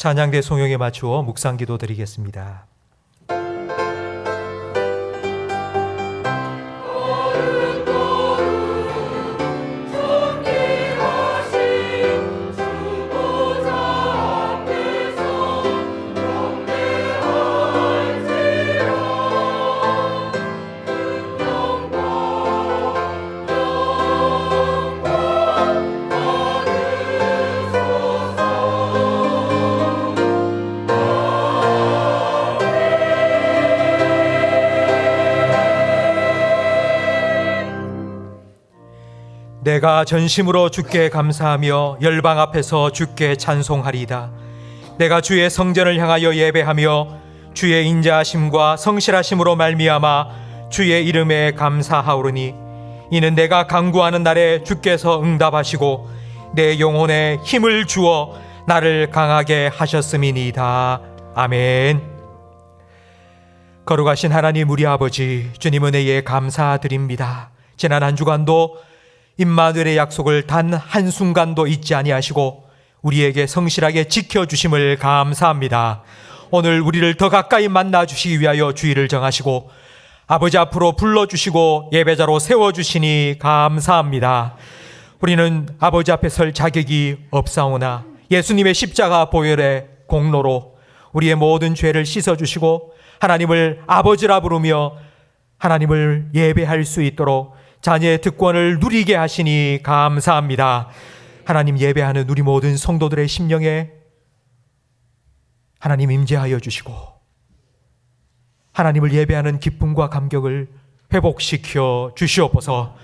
찬양대 송영에 맞추어 묵상기도 드리겠습니다. 내가 전심으로 주께 감사하며 열방 앞에서 주께 찬송하리이다. 내가 주의 성전을 향하여 예배하며 주의 인자하심과 성실하심으로 말미암아 주의 이름에 감사하오르니 이는 내가 간구하는 날에 주께서 응답하시고 내 영혼에 힘을 주어 나를 강하게 하셨음이니이다. 아멘. 거룩하신 하나님 우리 아버지, 주님 은혜에 감사드립니다. 지난 한 주간도 임마누엘의 약속을 단 한순간도 잊지 아니하시고 우리에게 성실하게 지켜주심을 감사합니다. 오늘 우리를 더 가까이 만나주시기 위하여 주의를 정하시고 아버지 앞으로 불러주시고 예배자로 세워주시니 감사합니다. 우리는 아버지 앞에 설 자격이 없사오나 예수님의 십자가 보혈의 공로로 우리의 모든 죄를 씻어주시고 하나님을 아버지라 부르며 하나님을 예배할 수 있도록 자녀의 특권을 누리게 하시니 감사합니다. 하나님 예배하는 우리 모든 성도들의 심령에 하나님 임재하여 주시고 하나님을 예배하는 기쁨과 감격을 회복시켜 주시옵소서.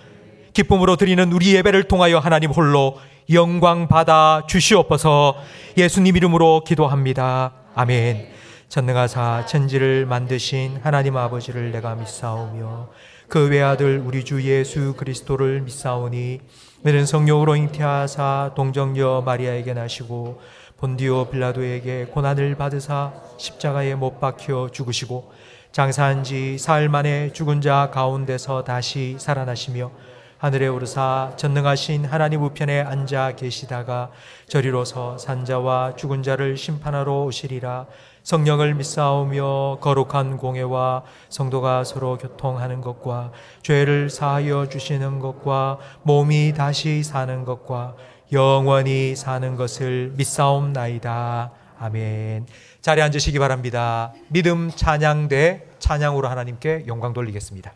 기쁨으로 드리는 우리 예배를 통하여 하나님 홀로 영광 받아 주시옵소서. 예수님 이름으로 기도합니다. 아멘. 전능하사 천지를 만드신 하나님 아버지를 내가 믿사오며 그 외아들 우리 주 예수 그리스도를 믿사오니 이는 성령으로 잉태하사 동정녀 마리아에게 나시고 본디오 빌라도에게 고난을 받으사 십자가에 못 박혀 죽으시고 장사한 지 사흘 만에 죽은 자 가운데서 다시 살아나시며 하늘에 오르사 전능하신 하나님 우편에 앉아 계시다가 저리로서 산자와 죽은 자를 심판하러 오시리라. 성령을 믿사오며 거룩한 공회와 성도가 서로 교통하는 것과 죄를 사하여 주시는 것과 몸이 다시 사는 것과 영원히 사는 것을 믿사옵나이다. 아멘. 자리에 앉으시기 바랍니다. 믿음 찬양대 찬양으로 하나님께 영광 돌리겠습니다.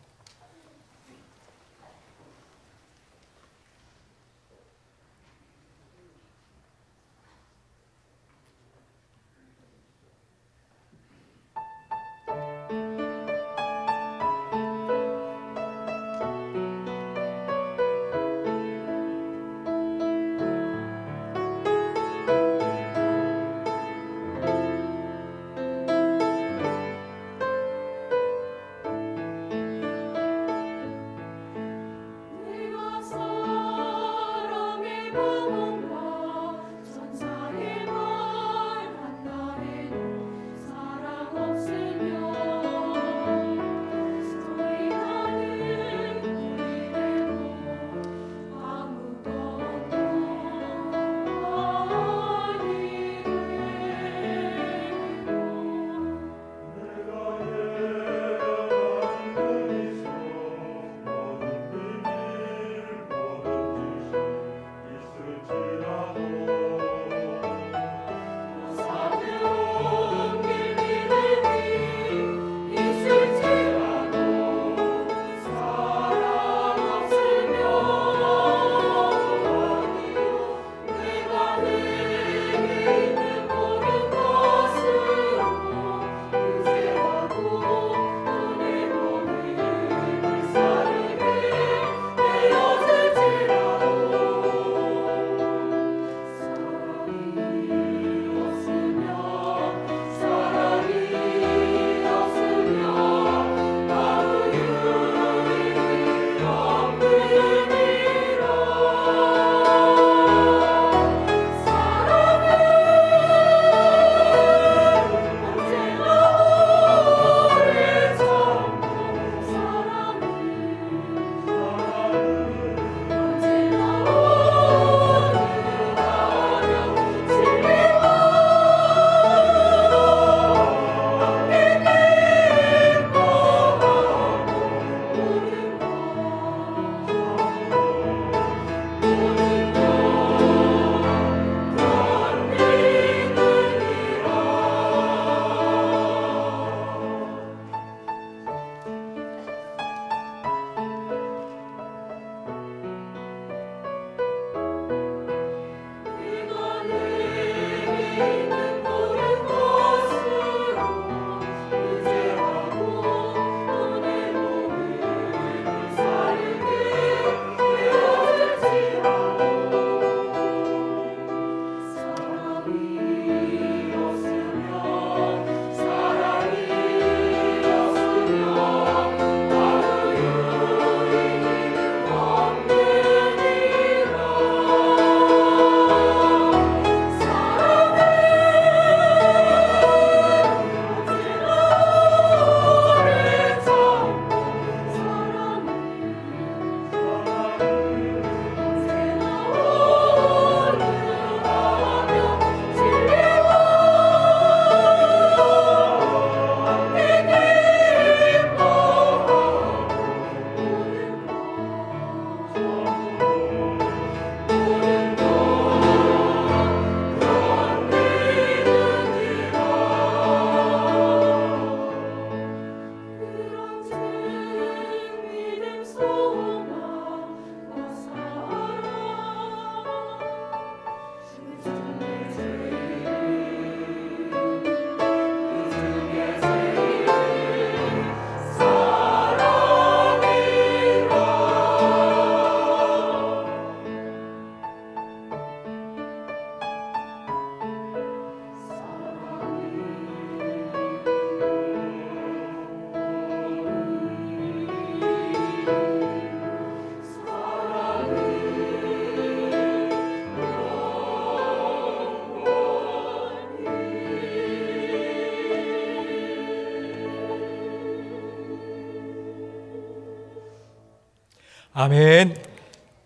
아멘.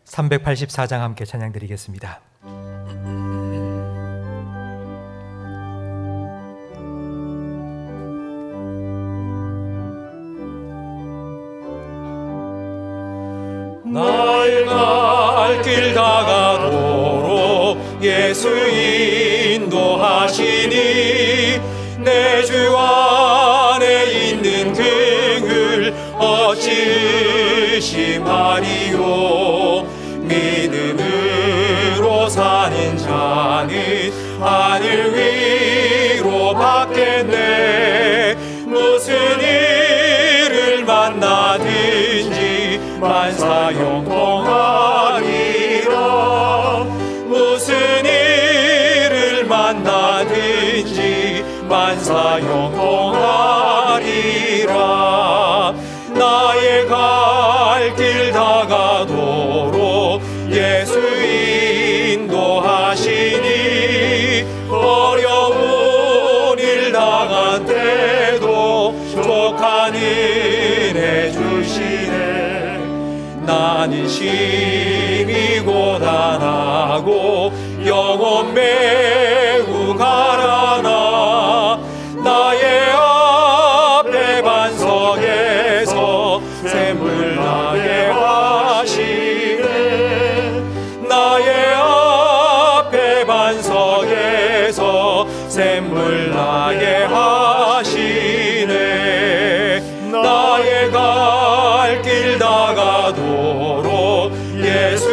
384장 함께 찬양 드리겠습니다. 나의 갈 길 다가도록 예수 인도하시니 내 주 안에 있는 긍휼 어찌 의심하리요. 믿음으로 사는 자는 하늘 위로 받겠네. 무슨 일을 만나든지 만사 형통하리라. 무슨 일을 만나든지 만사 형통하리라. 나의 갈 길 다가도록 예수 인도하시니 어려운 일 당한 때도 족한 은혜 주시네. 나는 심히 고단하고 영혼 매우 가라나 나의 앞에 반석에서 샘물 나게 하시네. 나의 앞에 반석에서 샘물 나게 하시네. 나의 갈 길 다가도록 예수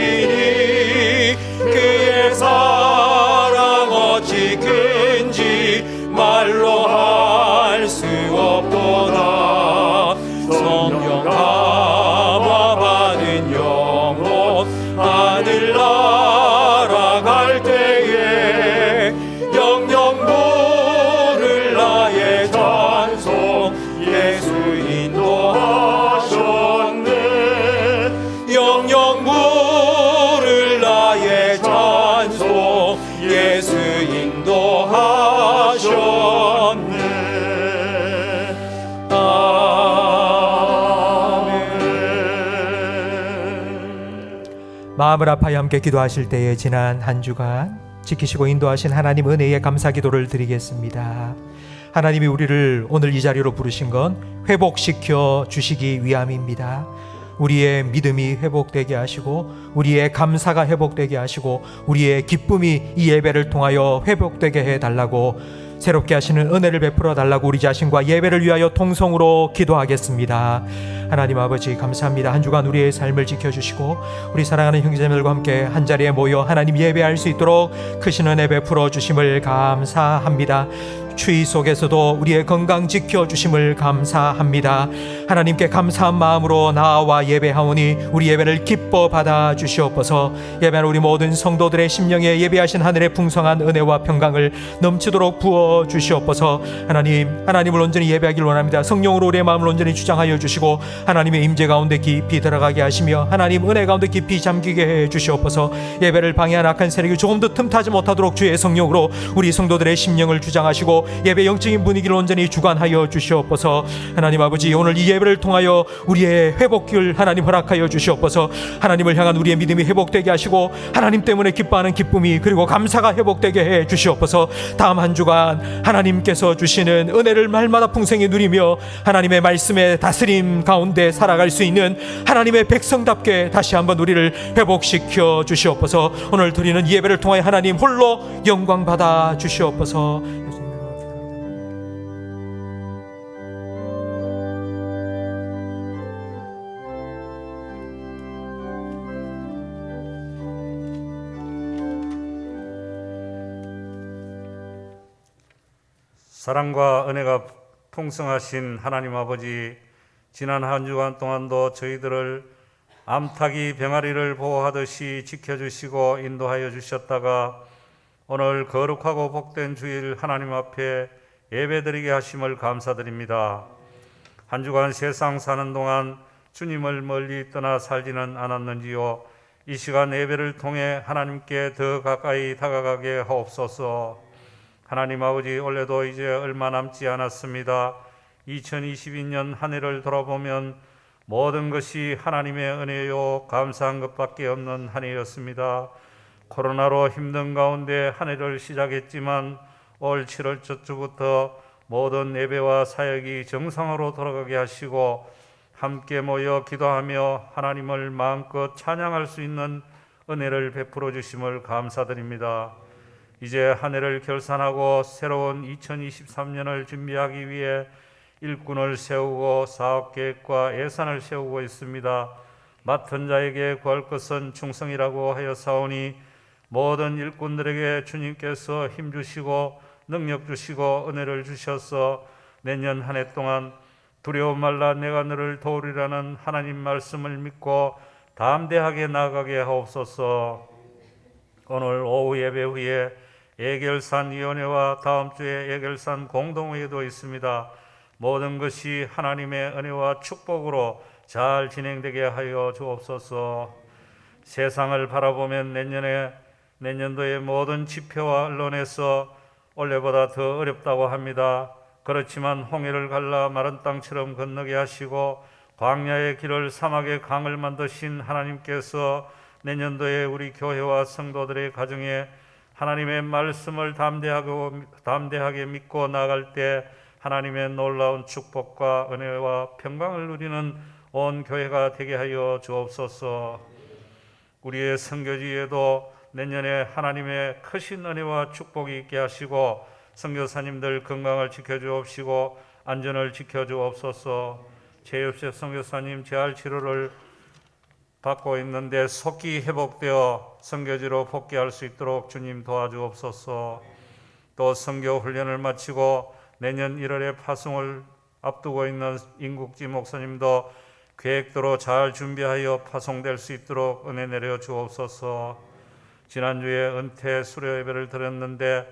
인도하시니 그의 사랑 어찌 큰지 말로 할 수 없도다. 성령 감화 받은 영혼 하늘 날아갈 때에 영영 부를 나의 찬송 예수 인도하셨네. 영영 부를 나의 찬송 예수 인도하셨네. 마음을 아파야 함께 기도하실 때에 지난 한 주간 지키시고 인도하신 하나님 은혜의 감사 기도를 드리겠습니다. 하나님이 우리를 오늘 이 자리로 부르신 건 회복시켜 주시기 위함입니다. 우리의 믿음이 회복되게 하시고 우리의 감사가 회복되게 하시고 우리의 기쁨이 이 예배를 통하여 회복되게 해달라고 새롭게 하시는 은혜를 베풀어 달라고 우리 자신과 예배를 위하여 통성으로 기도하겠습니다. 하나님 아버지 감사합니다. 한 주간 우리의 삶을 지켜주시고 우리 사랑하는 형제자매들과 함께 한자리에 모여 하나님 예배할 수 있도록 크신 은혜 베풀어 주심을 감사합니다. 추위 속에서도 우리의 건강 지켜주심을 감사합니다. 하나님께 감사한 마음으로 나와 예배하오니 우리 예배를 기뻐 받아 주시옵소서. 예배하는 우리 모든 성도들의 심령에 예배하신 하늘의 풍성한 은혜와 평강을 넘치도록 부어 주시옵소서. 하나님을 온전히 예배하길 원합니다. 성령으로 우리의 마음을 온전히 주장하여 주시고 하나님의 임재 가운데 깊이 들어가게 하시며 하나님 은혜 가운데 깊이 잠기게 해 주시옵소서. 예배를 방해한 악한 세력이 조금도 틈타지 못하도록 주의 성령으로 우리 성도들의 심령을 주장하시고 예배 영적인 분위기를 온전히 주관하여 주시옵소서. 하나님 아버지 오늘 이 예배를 통하여 우리의 회복을 하나님 허락하여 주시옵소서. 하나님을 향한 우리의 믿음이 회복되게 하시고 하나님 때문에 기뻐하는 기쁨이 그리고 감사가 회복되게 해 주시옵소서. 다음 한 주간 하나님께서 주시는 은혜를 날마다 풍성히 누리며 하나님의 말씀의 다스림 가운데 살아갈 수 있는 하나님의 백성답게 다시 한번 우리를 회복시켜 주시옵소서. 오늘 드리는 예배를 통하여 하나님 홀로 영광 받아 주시옵소서. 사랑과 은혜가 풍성하신 하나님 아버지, 지난 한 주간 동안도 저희들을 암탉이 병아리를 보호하듯이 지켜주시고 인도하여 주셨다가 오늘 거룩하고 복된 주일 하나님 앞에 예배드리게 하심을 감사드립니다. 한 주간 세상 사는 동안 주님을 멀리 떠나 살지는 않았는지요. 이 시간 예배를 통해 하나님께 더 가까이 다가가게 하옵소서. 하나님 아버지, 올해도 이제 얼마 남지 않았습니다. 2022년 한 해를 돌아보면 모든 것이 하나님의 은혜요 감사한 것밖에 없는 한 해였습니다. 코로나로 힘든 가운데 한 해를 시작했지만 올 7월 첫 주부터 모든 예배와 사역이 정상으로 돌아가게 하시고 함께 모여 기도하며 하나님을 마음껏 찬양할 수 있는 은혜를 베풀어 주심을 감사드립니다. 이제 한 해를 결산하고 새로운 2023년을 준비하기 위해 일꾼을 세우고 사업계획과 예산을 세우고 있습니다. 맡은 자에게 구할 것은 충성이라고 하여 사오니 모든 일꾼들에게 주님께서 힘 주시고 능력 주시고 은혜를 주셔서 내년 한 해 동안 두려움 말라 내가 너를 도우리라는 하나님 말씀을 믿고 담대하게 나아가게 하옵소서. 오늘 오후 예배 후에 예결산위원회와 다음 주에 예결산 공동회의도 있습니다. 모든 것이 하나님의 은혜와 축복으로 잘 진행되게 하여 주옵소서. 세상을 바라보면 내년도의 모든 지표와 언론에서 올해보다 더 어렵다고 합니다. 그렇지만 홍해를 갈라 마른 땅처럼 건너게 하시고 광야의 길을 사막의 강을 만드신 하나님께서 내년도에 우리 교회와 성도들의 가정에 하나님의 말씀을 담대하게 믿고 나아갈 때 하나님의 놀라운 축복과 은혜와 평강을 누리는 온 교회가 되게 하여 주옵소서. 우리의 선교지에도 내년에 하나님의 크신 은혜와 축복이 있게 하시고 선교사님들 건강을 지켜주옵시고 안전을 지켜주옵소서. 최엽식 선교사님 재활 치료를 받고 있는데 속히 회복되어 선교지로 복귀할 수 있도록 주님 도와주옵소서. 또 선교 훈련을 마치고 내년 1월에 파송을 앞두고 있는 임국지 목사님도 계획대로 잘 준비하여 파송될 수 있도록 은혜 내려 주옵소서. 지난주에 은퇴 수료 예배를 드렸는데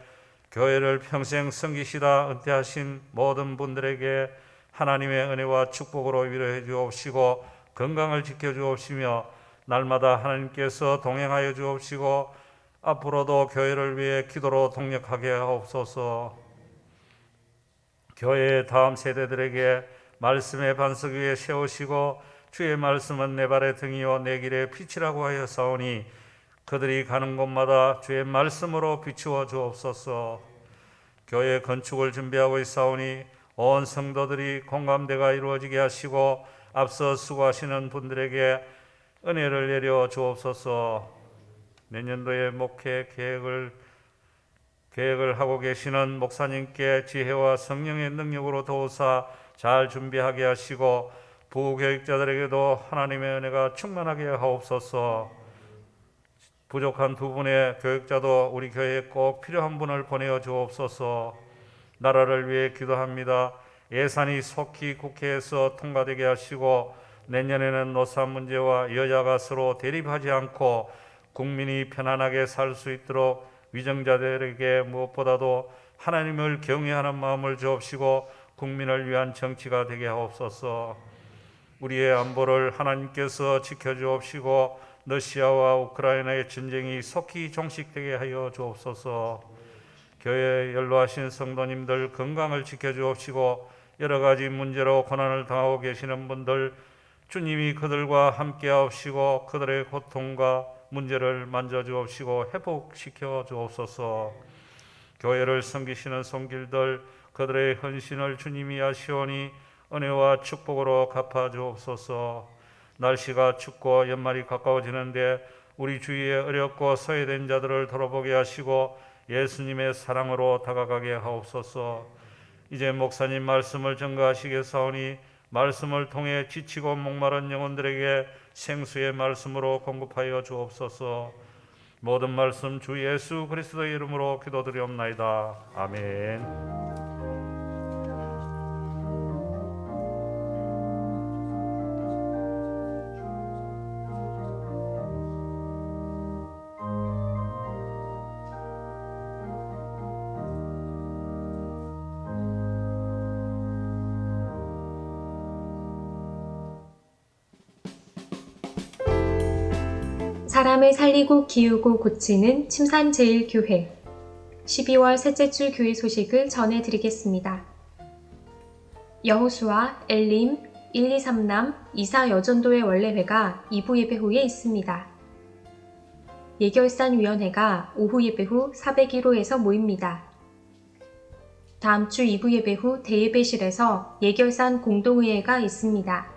교회를 평생 섬기시다 은퇴하신 모든 분들에게 하나님의 은혜와 축복으로 위로해 주옵시고 건강을 지켜 주옵시며 날마다 하나님께서 동행하여 주옵시고 앞으로도 교회를 위해 기도로 동력하게 하옵소서. 교회의 다음 세대들에게 말씀의 반석 위에 세우시고 주의 말씀은 내 발의 등이요 내 길의 빛이라고 하여 사오니 그들이 가는 곳마다 주의 말씀으로 비추어 주옵소서. 교회 건축을 준비하고 있사오니 온 성도들이 공감대가 이루어지게 하시고 앞서 수고하시는 분들에게 은혜를 내려 주옵소서. 내년도에 목회 계획을 하고 계시는 목사님께 지혜와 성령의 능력으로 도우사 잘 준비하게 하시고 부교육자들에게도 하나님의 은혜가 충만하게 하옵소서. 부족한 두 분의 교육자도 우리 교회에 꼭 필요한 분을 보내어 주옵소서. 나라를 위해 기도합니다. 예산이 속히 국회에서 통과되게 하시고 내년에는 노사 문제와 여야가 서로 대립하지 않고 국민이 편안하게 살 수 있도록 위정자들에게 무엇보다도 하나님을 경외하는 마음을 주옵시고 국민을 위한 정치가 되게 하옵소서. 우리의 안보를 하나님께서 지켜주옵시고 러시아와 우크라이나의 전쟁이 속히 종식되게 하여 주옵소서. 교회에 연로하신 성도님들 건강을 지켜주옵시고 여러 가지 문제로 고난을 당하고 계시는 분들 주님이 그들과 함께 하옵시고 그들의 고통과 문제를 만져주옵시고 회복시켜 주옵소서. 교회를 섬기시는 손길들 그들의 헌신을 주님이 아시오니 은혜와 축복으로 갚아 주옵소서. 날씨가 춥고 연말이 가까워지는데 우리 주위에 어렵고 소외된 자들을 돌아보게 하시고 예수님의 사랑으로 다가가게 하옵소서. 이제 목사님 말씀을 전가하시겠사오니 말씀을 통해 지치고 목마른 영혼들에게 생수의 말씀으로 공급하여 주옵소서. 모든 말씀 주 예수 그리스도의 이름으로 기도드리옵나이다. 아멘. 사람을 살리고 기우고 고치는 침산제일교회 12월 셋째 주 교회 소식을 전해드리겠습니다. 여호수아, 엘림, 123남 이사 여전도회 원래회가 2부 예배 후에 있습니다. 예결산위원회가 오후 예배 후 401호에서 모입니다. 다음 주 2부 예배 후 대예배실에서 예결산 공동의회가 있습니다.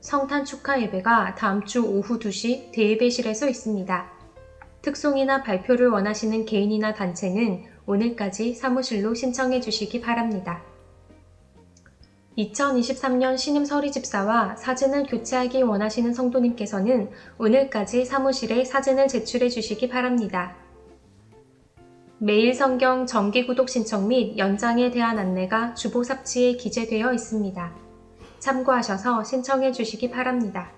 성탄 축하 예배가 다음 주 오후 2시 대예배실에서 있습니다. 특송이나 발표를 원하시는 개인이나 단체는 오늘까지 사무실로 신청해 주시기 바랍니다. 2023년 신임 서리집사와 사진을 교체하기 원하시는 성도님께서는 오늘까지 사무실에 사진을 제출해 주시기 바랍니다. 매일 성경 정기 구독 신청 및 연장에 대한 안내가 주보 삽지에 기재되어 있습니다. 참고하셔서 신청해 주시기 바랍니다.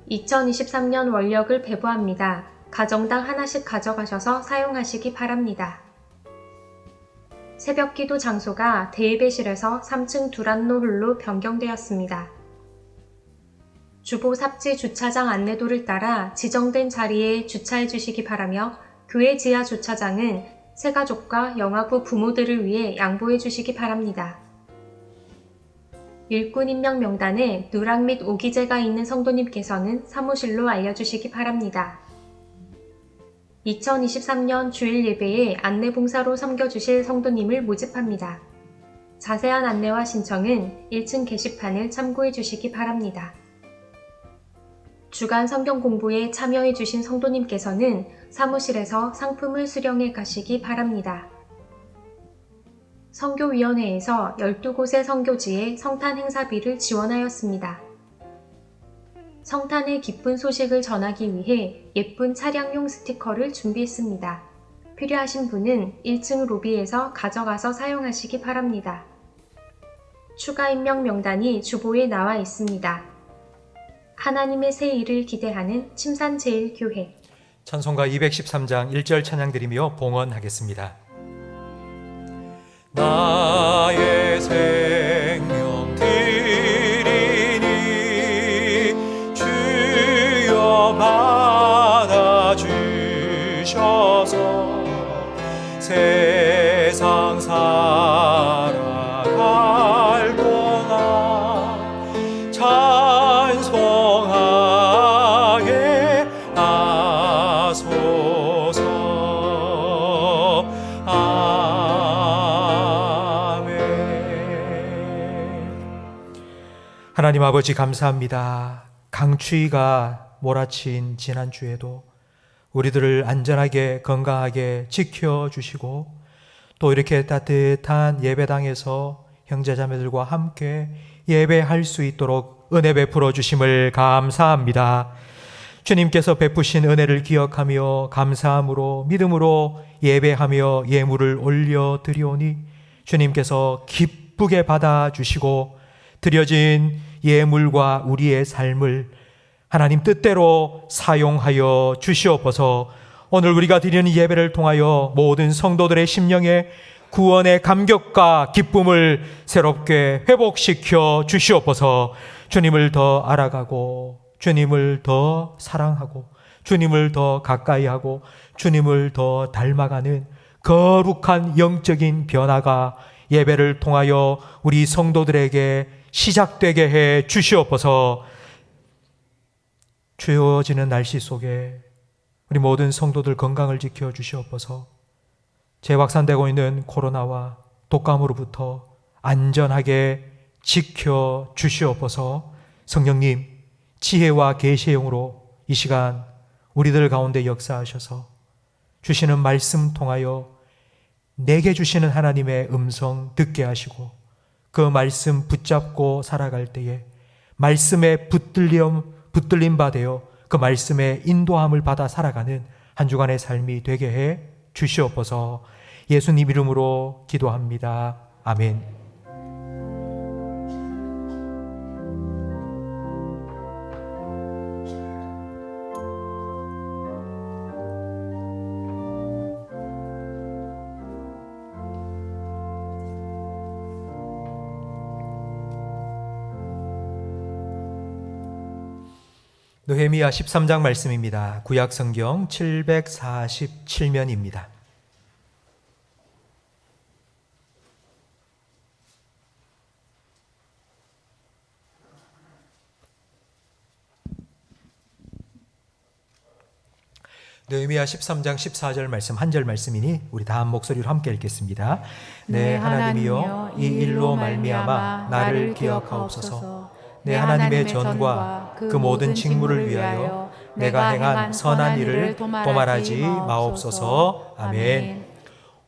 2023년 원력을 배부합니다. 가정당 하나씩 가져가셔서 사용하시기 바랍니다. 새벽기도 장소가 대예배실에서 3층 두란노 홀로 변경되었습니다. 주보 삽지 주차장 안내도를 따라 지정된 자리에 주차해 주시기 바라며 교회 지하 주차장은 새가족과 영아부 부모들을 위해 양보해 주시기 바랍니다. 일꾼 임명 명단에 누락 및 오기재가 있는 성도님께서는 사무실로 알려주시기 바랍니다. 2023년 주일 예배에 안내봉사로 섬겨주실 성도님을 모집합니다. 자세한 안내와 신청은 1층 게시판을 참고해 주시기 바랍니다. 주간 성경 공부에 참여해 주신 성도님께서는 사무실에서 상품을 수령해 가시기 바랍니다. 선교위원회에서 12곳의 선교지에 성탄 행사비를 지원하였습니다. 성탄의 기쁜 소식을 전하기 위해 예쁜 차량용 스티커를 준비했습니다. 필요하신 분은 1층 로비에서 가져가서 사용하시기 바랍니다. 추가 임명 명단이 주보에 나와 있습니다. 하나님의 새 일을 기대하는 침산제일교회 찬송가 213장 1절 찬양 드리며 봉헌하겠습니다. 나의 생명 드리니 주여 받아주셔서 세상 살아갈 동안 찬송하게 하소서. 하나님 아버지 감사합니다. 강추위가 몰아친 지난주에도 우리들을 안전하게 건강하게 지켜주시고 또 이렇게 따뜻한 예배당에서 형제자매들과 함께 예배할 수 있도록 은혜 베풀어 주심을 감사합니다. 주님께서 베푸신 은혜를 기억하며 감사함으로 믿음으로 예배하며 예물을 올려드리오니 주님께서 기쁘게 받아주시고 드려진 예물과 우리의 삶을 하나님 뜻대로 사용하여 주시옵소서. 오늘 우리가 드리는 예배를 통하여 모든 성도들의 심령에 구원의 감격과 기쁨을 새롭게 회복시켜 주시옵소서. 주님을 더 알아가고 주님을 더 사랑하고 주님을 더 가까이 하고 주님을 더 닮아가는 거룩한 영적인 변화가 예배를 통하여 우리 성도들에게 시작되게 해 주시옵소서. 추워지는 날씨 속에 우리 모든 성도들 건강을 지켜 주시옵소서. 재확산되고 있는 코로나와 독감으로부터 안전하게 지켜 주시옵소서. 성령님 지혜와 계시의 영으로 이 시간 우리들 가운데 역사하셔서 주시는 말씀 통하여 내게 주시는 하나님의 음성 듣게 하시고 그 말씀 붙잡고 살아갈 때에 말씀에 붙들림 바 되어 그 말씀의 인도함을 받아 살아가는 한 주간의 삶이 되게 해 주시옵소서. 예수님 이름으로 기도합니다. 아멘. 느헤미야 13장 말씀입니다. 구약성경 747면입니다. 느헤미야 13장 14절 말씀 한 절 말씀이니 우리 다 한 목소리로 함께 읽겠습니다. 네, 하나님이여 이 일로 말미암아 나를 기억하옵소서. 내 하나님의 전과 그 모든 직무를 위하여 내가 행한 선한 일을 도말하지 마옵소서. 아멘.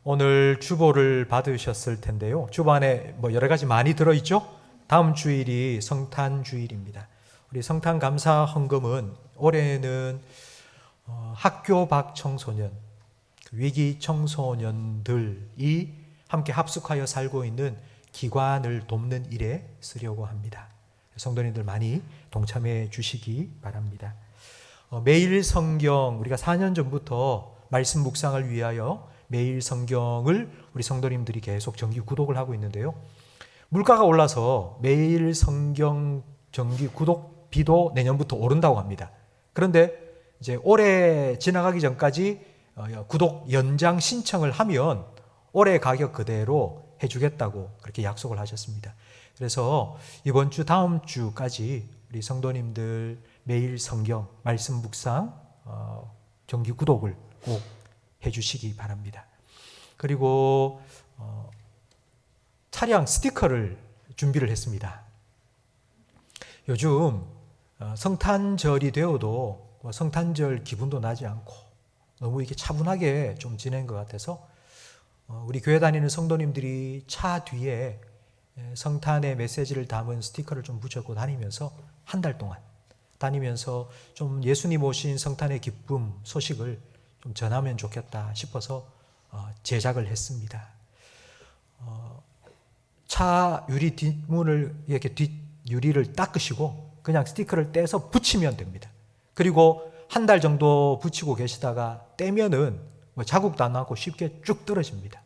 오늘 주보를 받으셨을 텐데요. 주보 안에 여러 가지 많이 들어있죠. 다음 주일이 성탄 주일입니다. 우리 성탄 감사 헌금은 올해는 학교 밖 청소년, 위기 청소년들이 함께 합숙하여 살고 있는 기관을 돕는 일에 쓰려고 합니다. 성도님들 많이 동참해 주시기 바랍니다. 매일 성경, 우리가 4년 전부터 말씀 묵상을 위하여 매일 성경을 우리 성도님들이 계속 정기 구독을 하고 있는데요. 물가가 올라서 매일 성경 정기 구독비도 내년부터 오른다고 합니다. 그런데 이제 올해 지나가기 전까지 구독 연장 신청을 하면 올해 가격 그대로 해주겠다고 그렇게 약속을 하셨습니다. 그래서 이번 주 다음 주까지 우리 성도님들 매일 성경 말씀 묵상 정기 구독을 꼭 해주시기 바랍니다. 그리고 차량 스티커를 준비를 했습니다. 요즘 성탄절이 되어도 성탄절 기분도 나지 않고 너무 이게 차분하게 좀 지낸 것 같아서 우리 교회 다니는 성도님들이 차 뒤에 성탄의 메시지를 담은 스티커를 좀 붙여고 다니면서 한 달 동안 다니면서 좀 예수님 오신 성탄의 기쁨 소식을 좀 전하면 좋겠다 싶어서 제작을 했습니다. 차 유리 뒷문을 이렇게 뒷유리를 닦으시고 그냥 스티커를 떼서 붙이면 됩니다. 그리고 한 달 정도 붙이고 계시다가 떼면은 자국도 안 나고 쉽게 쭉 떨어집니다.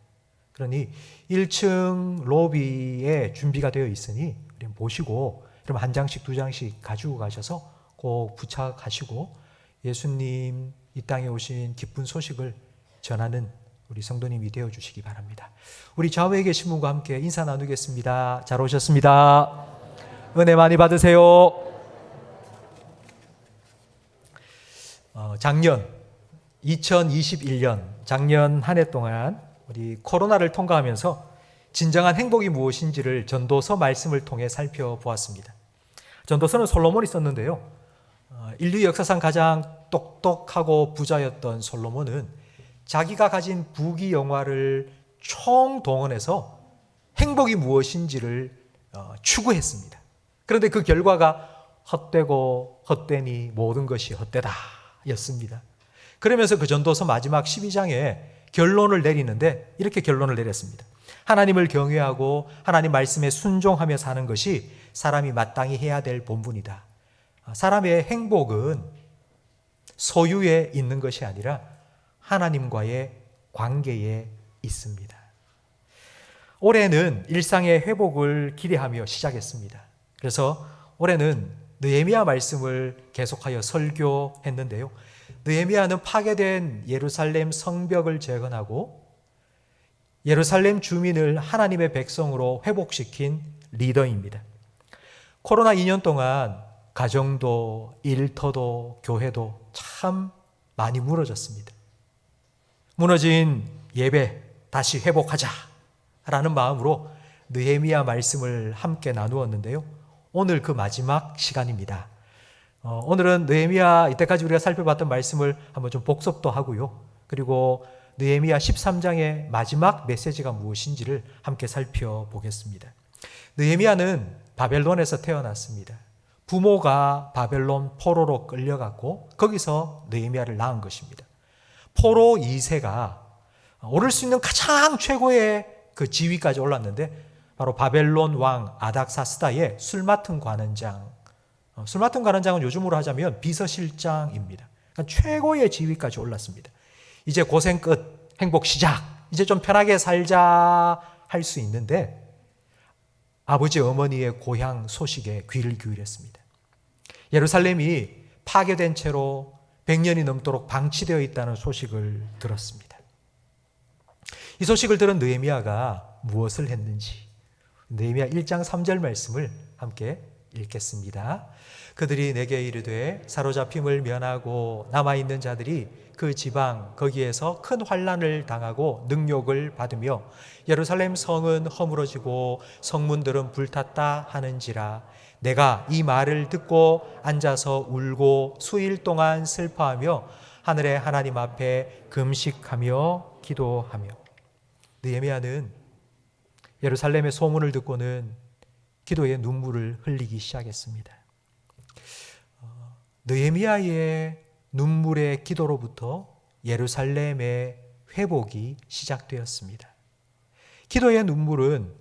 그러니 1층 로비에 준비가 되어 있으니 보시고 그럼 한 장씩 두 장씩 가지고 가셔서 꼭 부착하시고 예수님 이 땅에 오신 기쁜 소식을 전하는 우리 성도님이 되어 주시기 바랍니다. 우리 좌우에 계신 분과 함께 인사 나누겠습니다. 잘 오셨습니다. 은혜 많이 받으세요. 작년 2021년 작년 한 해 동안 우리 코로나를 통과하면서 진정한 행복이 무엇인지를 전도서 말씀을 통해 살펴보았습니다. 전도서는 솔로몬이 썼는데요. 인류 역사상 가장 똑똑하고 부자였던 솔로몬은 자기가 가진 부귀영화를 총동원해서 행복이 무엇인지를 추구했습니다. 그런데 그 결과가 헛되고 헛되니 모든 것이 헛되다 였습니다. 그러면서 그 전도서 마지막 12장에 결론을 내리는데 이렇게 결론을 내렸습니다. 하나님을 경외하고 하나님 말씀에 순종하며 사는 것이 사람이 마땅히 해야 될 본분이다. 사람의 행복은 소유에 있는 것이 아니라 하나님과의 관계에 있습니다. 올해는 일상의 회복을 기대하며 시작했습니다. 그래서 올해는 느헤미야 말씀을 계속하여 설교했는데요. 느헤미야는 파괴된 예루살렘 성벽을 재건하고 예루살렘 주민을 하나님의 백성으로 회복시킨 리더입니다. 코로나 2년 동안 가정도 일터도 교회도 참 많이 무너졌습니다. 무너진 예배 다시 회복하자 라는 마음으로 느헤미야 말씀을 함께 나누었는데요. 오늘 그 마지막 시간입니다. 오늘은 느헤미야 이때까지 우리가 살펴봤던 말씀을 한번 좀 복습도 하고요. 그리고 느헤미야 13장의 마지막 메시지가 무엇인지를 함께 살펴보겠습니다. 느헤미야는 바벨론에서 태어났습니다. 부모가 바벨론 포로로 끌려갔고 거기서 느헤미야를 낳은 것입니다. 포로 2세가 오를 수 있는 가장 최고의 그 지위까지 올랐는데 바로 바벨론 왕 아닥사스다의 술 맡은 관원장. 술 맡은 관원장은 요즘으로 하자면 비서실장입니다. 그러니까 최고의 지위까지 올랐습니다. 이제 고생 끝, 행복 시작. 이제 좀 편하게 살자 할 수 있는데 아버지 어머니의 고향 소식에 귀를 기울였습니다. 예루살렘이 파괴된 채로 100년이 넘도록 방치되어 있다는 소식을 들었습니다. 이 소식을 들은 느헤미야가 무엇을 했는지 느헤미야 1장 3절 말씀을 함께 읽겠습니다. 그들이 내게 이르되 사로잡힘을 면하고 남아있는 자들이 그 지방 거기에서 큰 환난을 당하고 능욕을 받으며 예루살렘 성은 허물어지고 성문들은 불탔다 하는지라. 내가 이 말을 듣고 앉아서 울고 수일 동안 슬퍼하며 하늘의 하나님 앞에 금식하며 기도하며. 느헤미야는 예루살렘의 소문을 듣고는 기도의 눈물을 흘리기 시작했습니다. 느헤미야의 눈물의 기도로부터 예루살렘의 회복이 시작되었습니다. 기도의 눈물은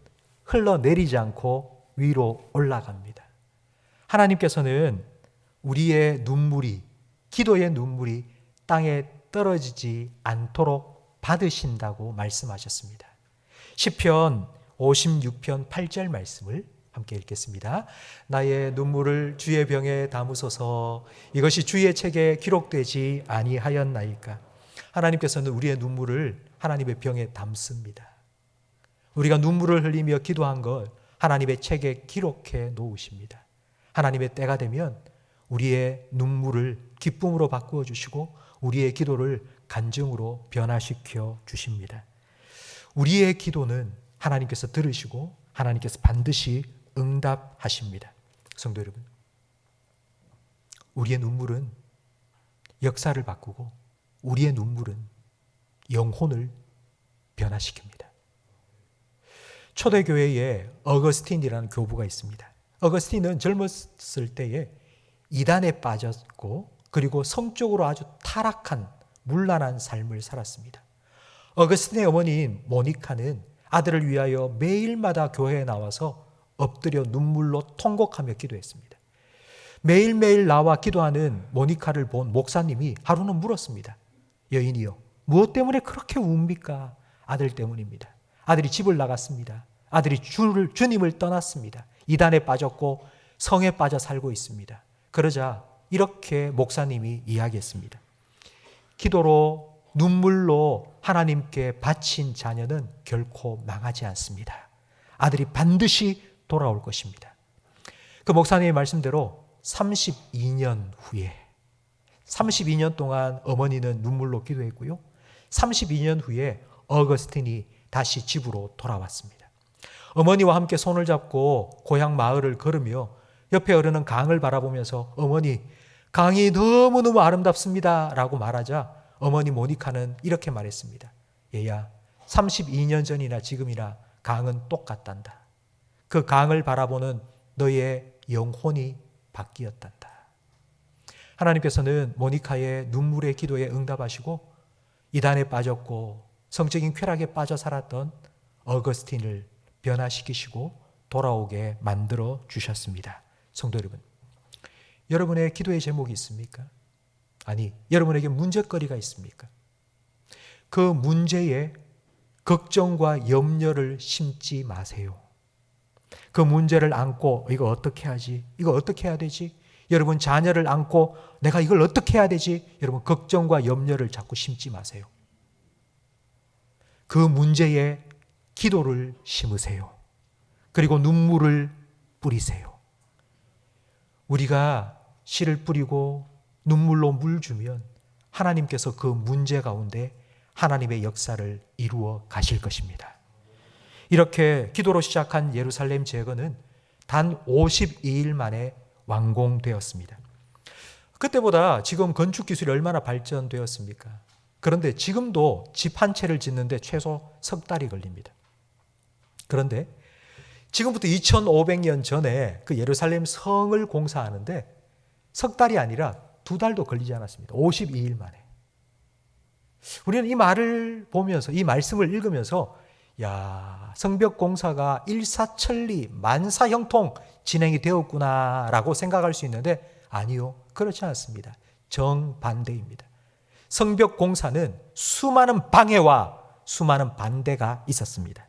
흘러내리지 않고 위로 올라갑니다. 하나님께서는 우리의 눈물이, 기도의 눈물이 땅에 떨어지지 않도록 받으신다고 말씀하셨습니다. 시편 56편 8절 말씀을 함께 읽겠습니다. 나의 눈물을 주의 병에 담으소서. 이것이 주의 책에 기록되지 아니하였나이까. 하나님께서는 우리의 눈물을 하나님의 병에 담습니다. 우리가 눈물을 흘리며 기도한 걸 하나님의 책에 기록해 놓으십니다. 하나님의 때가 되면 우리의 눈물을 기쁨으로 바꾸어 주시고 우리의 기도를 간증으로 변화시켜 주십니다. 우리의 기도는 하나님께서 들으시고 하나님께서 반드시 응답하십니다. 성도 여러분, 우리의 눈물은 역사를 바꾸고 우리의 눈물은 영혼을 변화시킵니다. 초대교회에 어거스틴이라는 교부가 있습니다. 어거스틴은 젊었을 때에 이단에 빠졌고 그리고 성적으로 아주 타락한 문란한 삶을 살았습니다. 어거스틴의 어머니인 모니카는 아들을 위하여 매일마다 교회에 나와서 엎드려 눈물로 통곡하며 기도했습니다. 매일매일 나와 기도하는 모니카를 본 목사님이 하루는 물었습니다. 여인이여, 무엇 때문에 그렇게 웁니까? 아들 때문입니다. 아들이 집을 나갔습니다. 아들이 주님을 떠났습니다. 이단에 빠졌고 성에 빠져 살고 있습니다. 그러자 이렇게 목사님이 이야기했습니다. 기도로 눈물로 하나님께 바친 자녀는 결코 망하지 않습니다. 아들이 반드시 돌아올 것입니다. 그 목사님의 말씀대로 32년 후에 32년 동안 어머니는 눈물로 기도했고요. 32년 후에 어거스틴이 다시 집으로 돌아왔습니다. 어머니와 함께 손을 잡고 고향 마을을 걸으며 옆에 흐르는 강을 바라보면서 어머니, 강이 너무너무 아름답습니다 라고 말하자 어머니 모니카는 이렇게 말했습니다. 얘야, 32년 전이나 지금이나 강은 똑같단다. 그 강을 바라보는 너의 영혼이 바뀌었단다. 하나님께서는 모니카의 눈물의 기도에 응답하시고 이단에 빠졌고 성적인 쾌락에 빠져 살았던 어거스틴을 변화시키시고 돌아오게 만들어 주셨습니다. 성도 여러분, 여러분의 기도의 제목이 있습니까? 아니, 여러분에게 문제거리가 있습니까? 그 문제에 걱정과 염려를 심지 마세요. 그 문제를 안고 이거 어떻게 하지? 이거 어떻게 해야 되지? 여러분 자녀를 안고 내가 이걸 어떻게 해야 되지? 여러분 걱정과 염려를 자꾸 심지 마세요. 그 문제에 기도를 심으세요. 그리고 눈물을 뿌리세요. 우리가 씨를 뿌리고 눈물로 물 주면 하나님께서 그 문제 가운데 하나님의 역사를 이루어 가실 것입니다. 이렇게 기도로 시작한 예루살렘 재건은 단 52일 만에 완공되었습니다. 그때보다 지금 건축 기술이 얼마나 발전되었습니까? 그런데 지금도 집 한 채를 짓는데 최소 석 달이 걸립니다. 그런데 지금부터 2500년 전에 그 예루살렘 성을 공사하는데 석 달이 아니라 2달도 걸리지 않았습니다. 52일 만에. 우리는 이 말을 보면서 이 말씀을 읽으면서 야, 성벽 공사가 일사천리 만사형통 진행이 되었구나라고 생각할 수 있는데 아니요, 그렇지 않습니다. 정반대입니다. 성벽 공사는 수많은 방해와 수많은 반대가 있었습니다.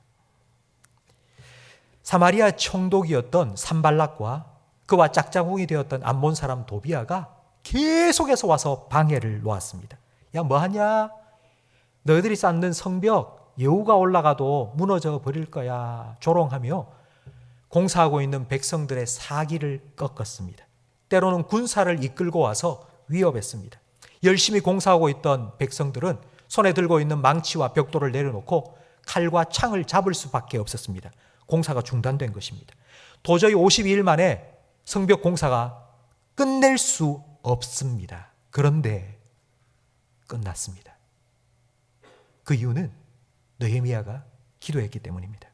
사마리아 총독이었던 산발락과 그와 짝짝꿍이 되었던 암몬 사람 도비아가 계속해서 와서 방해를 놓았습니다. 야, 뭐하냐? 너희들이 쌓는 성벽 여우가 올라가도 무너져 버릴 거야. 조롱하며 공사하고 있는 백성들의 사기를 꺾었습니다. 때로는 군사를 이끌고 와서 위협했습니다. 열심히 공사하고 있던 백성들은 손에 들고 있는 망치와 벽돌을 내려놓고 칼과 창을 잡을 수밖에 없었습니다. 공사가 중단된 것입니다. 도저히 52일 만에 성벽 공사가 끝낼 수 없습니다. 그런데 끝났습니다. 그 이유는 느헤미야가 기도했기 때문입니다.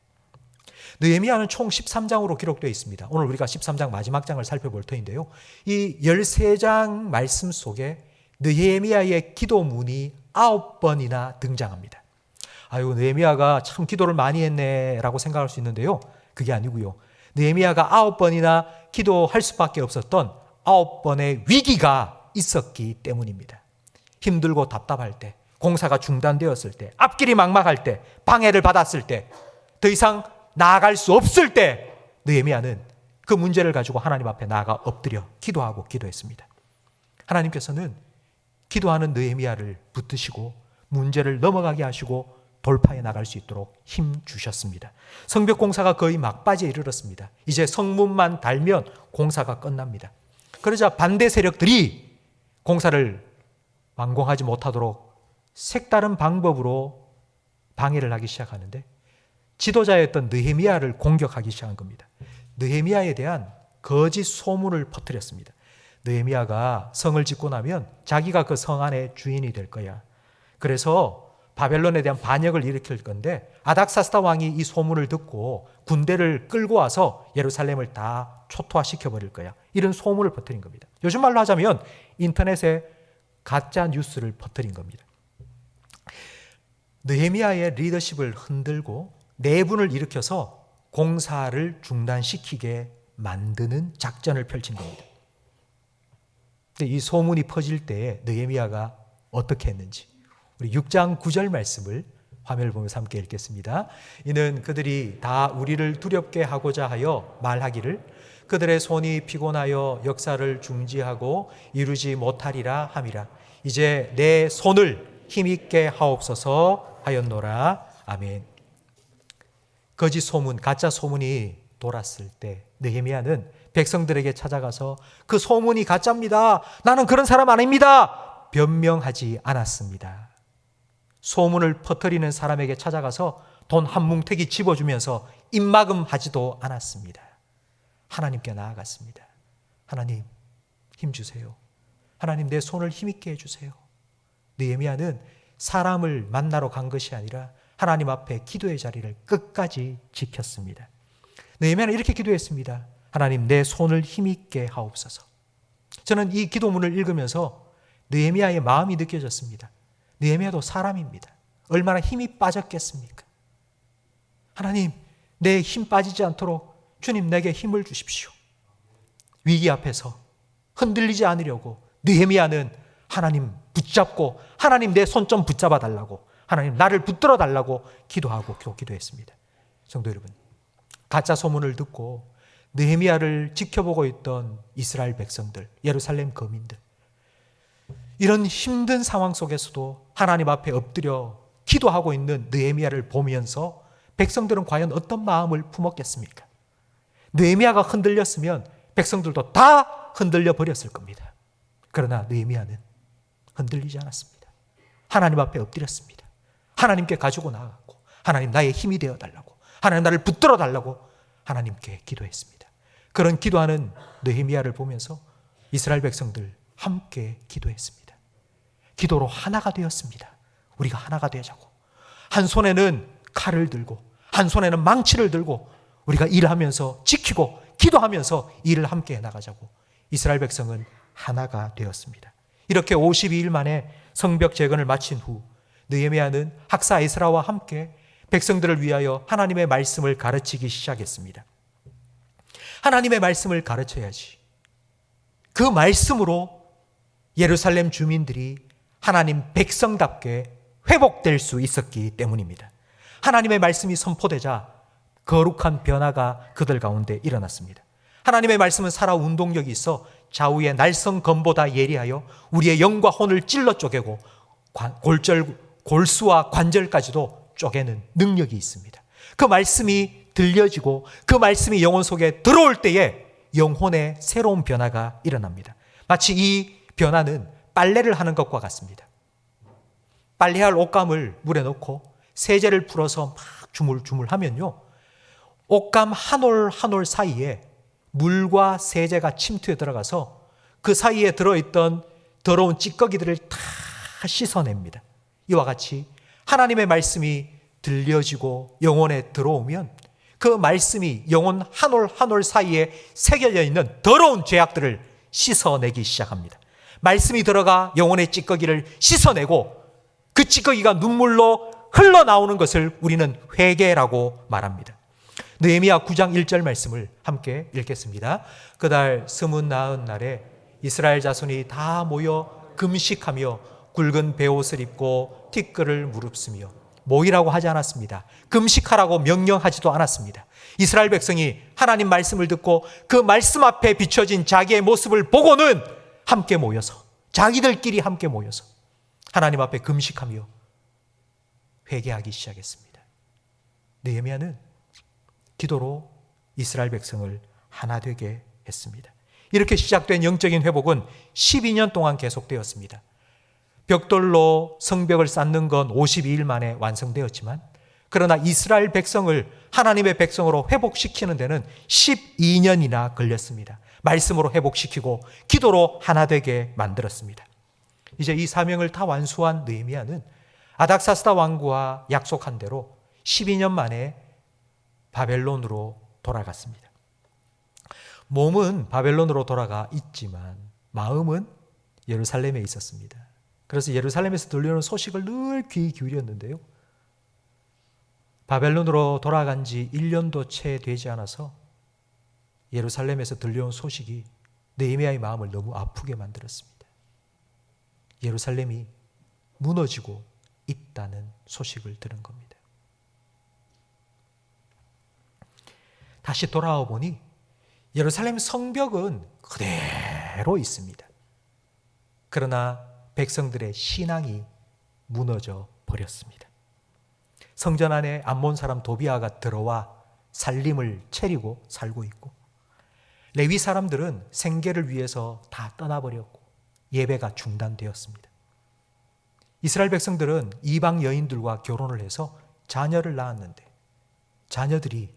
느헤미야는 총 13장으로 기록되어 있습니다. 오늘 우리가 13장 마지막 장을 살펴볼 터인데요. 이 13장 말씀 속에 느헤미야의 기도문이 9번이나 등장합니다. 아유, 느헤미야가 참 기도를 많이 했네라고 생각할 수 있는데요. 그게 아니고요. 느헤미야가 9번이나 기도할 수밖에 없었던 9번의 위기가 있었기 때문입니다. 힘들고 답답할 때, 공사가 중단되었을 때, 앞길이 막막할 때, 방해를 받았을 때, 더 이상 나아갈 수 없을 때 느헤미야는 그 문제를 가지고 하나님 앞에 나아가 엎드려 기도하고 기도했습니다. 하나님께서는 기도하는 느헤미야를 붙드시고 문제를 넘어가게 하시고 돌파해 나갈 수 있도록 힘 주셨습니다. 성벽 공사가 거의 막바지에 이르렀습니다. 이제 성문만 달면 공사가 끝납니다. 그러자 반대 세력들이 공사를 완공하지 못하도록 색다른 방법으로 방해를 하기 시작하는데 지도자였던 느헤미야를 공격하기 시작한 겁니다. 느헤미야에 대한 거짓 소문을 퍼뜨렸습니다. 느헤미야가 성을 짓고 나면 자기가 그 성 안의 주인이 될 거야. 그래서 바벨론에 대한 반역을 일으킬 건데 아닥사스다 왕이 이 소문을 듣고 군대를 끌고 와서 예루살렘을 다 초토화시켜 버릴 거야. 이런 소문을 퍼뜨린 겁니다. 요즘 말로 하자면 인터넷에 가짜 뉴스를 퍼뜨린 겁니다. 느헤미야의 리더십을 흔들고 내분을 일으켜서 공사를 중단시키게 만드는 작전을 펼친 겁니다. 근데 이 소문이 퍼질 때에 느헤미야가 어떻게 했는지 우리 6장 9절 말씀을 화면을 보면서 함께 읽겠습니다. 이는 그들이 다 우리를 두렵게 하고자 하여 말하기를 그들의 손이 피곤하여 역사를 중지하고 이루지 못하리라 함이라. 이제 내 손을 힘있게 하옵소서 하였노라. 아멘. 거짓 소문, 가짜 소문이 돌았을 때 느헤미야는 백성들에게 찾아가서 그 소문이 가짜입니다. 나는 그런 사람 아닙니다. 변명하지 않았습니다. 소문을 퍼뜨리는 사람에게 찾아가서 돈 한 뭉태기 집어주면서 입막음하지도 않았습니다. 하나님께 나아갔습니다. 하나님 힘주세요. 하나님 내 손을 힘있게 해주세요. 느헤미야는 사람을 만나러 간 것이 아니라 하나님 앞에 기도의 자리를 끝까지 지켰습니다. 느헤미야는 이렇게 기도했습니다. 하나님 내 손을 힘있게 하옵소서. 저는 이 기도문을 읽으면서 느헤미야의 마음이 느껴졌습니다. 느헤미야도 사람입니다. 얼마나 힘이 빠졌겠습니까? 하나님 내 힘 빠지지 않도록 주님 내게 힘을 주십시오. 위기 앞에서 흔들리지 않으려고 느헤미야는 하나님 붙잡고 하나님 내 손 좀 붙잡아 달라고 하나님 나를 붙들어 달라고 기도하고 기도했습니다. 성도 여러분, 가짜 소문을 듣고 느헤미야를 지켜보고 있던 이스라엘 백성들, 예루살렘 거민들, 이런 힘든 상황 속에서도 하나님 앞에 엎드려 기도하고 있는 느헤미야를 보면서 백성들은 과연 어떤 마음을 품었겠습니까? 느헤미야가 흔들렸으면 백성들도 다 흔들려 버렸을 겁니다. 그러나 느헤미야는 흔들리지 않았습니다. 하나님 앞에 엎드렸습니다. 하나님께 가지고 나아갔고 하나님 나의 힘이 되어달라고 하나님 나를 붙들어 달라고 하나님께 기도했습니다. 그런 기도하는 느헤미야를 보면서 이스라엘 백성들 함께 기도했습니다. 기도로 하나가 되었습니다. 우리가 하나가 되자고. 한 손에는 칼을 들고 한 손에는 망치를 들고 우리가 일하면서 지키고 기도하면서 일을 함께 해나가자고. 이스라엘 백성은 하나가 되었습니다. 이렇게 52일 만에 성벽 재건을 마친 후 느헤미야는 학사 에스라와 함께 백성들을 위하여 하나님의 말씀을 가르치기 시작했습니다. 하나님의 말씀을 가르쳐야지. 그 말씀으로 예루살렘 주민들이 하나님 백성답게 회복될 수 있었기 때문입니다. 하나님의 말씀이 선포되자 거룩한 변화가 그들 가운데 일어났습니다. 하나님의 말씀은 살아 운동력이 있어 좌우의 날성 검보다 예리하여 우리의 영과 혼을 찔러 쪼개고 골수와 관절까지도 쪼개는 능력이 있습니다. 그 말씀이 들려지고 그 말씀이 영혼 속에 들어올 때에 영혼의 새로운 변화가 일어납니다. 마치 이 변화는 빨래를 하는 것과 같습니다. 빨래할 옷감을 물에 넣고 세제를 풀어서 막 주물주물하면요, 옷감 한 올 한 올 사이에 물과 세제가 침투해 들어가서 그 사이에 들어있던 더러운 찌꺼기들을 다 씻어냅니다. 이와 같이 하나님의 말씀이 들려지고 영혼에 들어오면 그 말씀이 영혼 한 올 한 올 사이에 새겨져 있는 더러운 죄악들을 씻어내기 시작합니다. 말씀이 들어가 영혼의 찌꺼기를 씻어내고 그 찌꺼기가 눈물로 흘러나오는 것을 우리는 회개라고 말합니다. 느헤미야 9장 1절 말씀을 함께 읽겠습니다. 그달 스문 나은 날에 이스라엘 자손이 다 모여 금식하며 굵은 베옷을 입고 티끌을 무릅쓰며, 모이라고 하지 않았습니다. 금식하라고 명령하지도 않았습니다. 이스라엘 백성이 하나님 말씀을 듣고 그 말씀 앞에 비춰진 자기의 모습을 보고는 함께 모여서, 자기들끼리 함께 모여서 하나님 앞에 금식하며 회개하기 시작했습니다. 느헤미야는 기도로 이스라엘 백성을 하나 되게 했습니다. 이렇게 시작된 영적인 회복은 12년 동안 계속되었습니다. 벽돌로 성벽을 쌓는 건 52일 만에 완성되었지만, 그러나 이스라엘 백성을 하나님의 백성으로 회복시키는 데는 12년이나 걸렸습니다. 말씀으로 회복시키고 기도로 하나 되게 만들었습니다. 이제 이 사명을 다 완수한 느헤미야는 아닥사스다 왕과 약속한 대로 12년 만에 바벨론으로 돌아갔습니다. 몸은 바벨론으로 돌아가 있지만 마음은 예루살렘에 있었습니다. 그래서 예루살렘에서 들려오는 소식을 늘 귀 기울였는데요, 바벨론으로 돌아간 지 1년도 채 되지 않아서 예루살렘에서 들려온 소식이 느헤미야의 마음을 너무 아프게 만들었습니다. 예루살렘이 무너지고 있다는 소식을 들은 겁니다. 다시 돌아와 보니 예루살렘 성벽은 그대로 있습니다. 그러나 백성들의 신앙이 무너져 버렸습니다. 성전 안에 암몬 사람 도비아가 들어와 살림을 차리고 살고 있고, 레위 사람들은 생계를 위해서 다 떠나버렸고 예배가 중단되었습니다. 이스라엘 백성들은 이방 여인들과 결혼을 해서 자녀를 낳았는데 자녀들이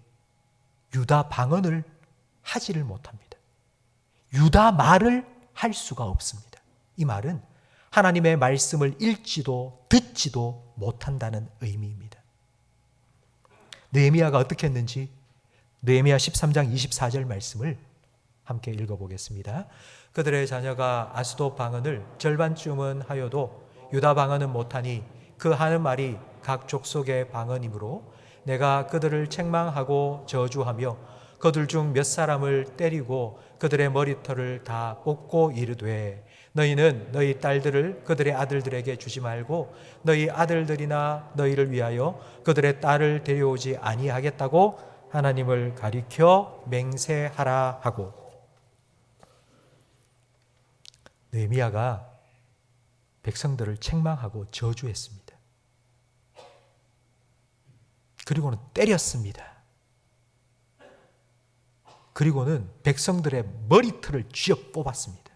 유다 방언을 하지를 못합니다. 유다 말을 할 수가 없습니다. 이 말은 하나님의 말씀을 읽지도 듣지도 못한다는 의미입니다. 느헤미야가 어떻게 했는지 느헤미야 13장 24절 말씀을 함께 읽어보겠습니다. 그들의 자녀가 아스돗 방언을 절반쯤은 하여도 유다 방언은 못하니 그 하는 말이 각 족속의 방언이므로 내가 그들을 책망하고 저주하며 그들 중 몇 사람을 때리고 그들의 머리털을 다 뽑고 이르되, 너희는 너희 딸들을 그들의 아들들에게 주지 말고 너희 아들들이나 너희를 위하여 그들의 딸을 데려오지 아니하겠다고 하나님을 가리켜 맹세하라 하고. 느헤미야가 백성들을 책망하고 저주했습니다. 그리고는 때렸습니다. 그리고는 백성들의 머리털을 쥐어 뽑았습니다.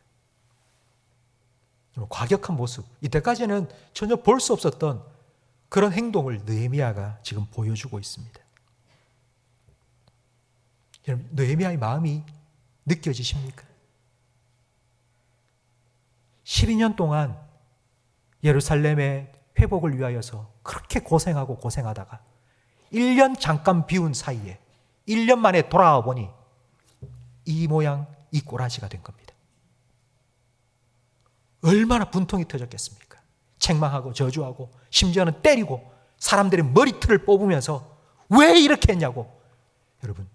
과격한 모습, 이때까지는 전혀 볼 수 없었던 그런 행동을 느헤미야가 지금 보여주고 있습니다. 여러분, 느헤미야의 마음이 느껴지십니까? 12년 동안 예루살렘의 회복을 위하여서 그렇게 고생하고 고생하다가 1년 잠깐 비운 사이에 1년 만에 돌아와 보니 이 모양 이 꼬라지가 된 겁니다. 얼마나 분통이 터졌겠습니까? 책망하고 저주하고 심지어는 때리고 사람들의 머리털을 뽑으면서 왜 이렇게 했냐고. 여러분,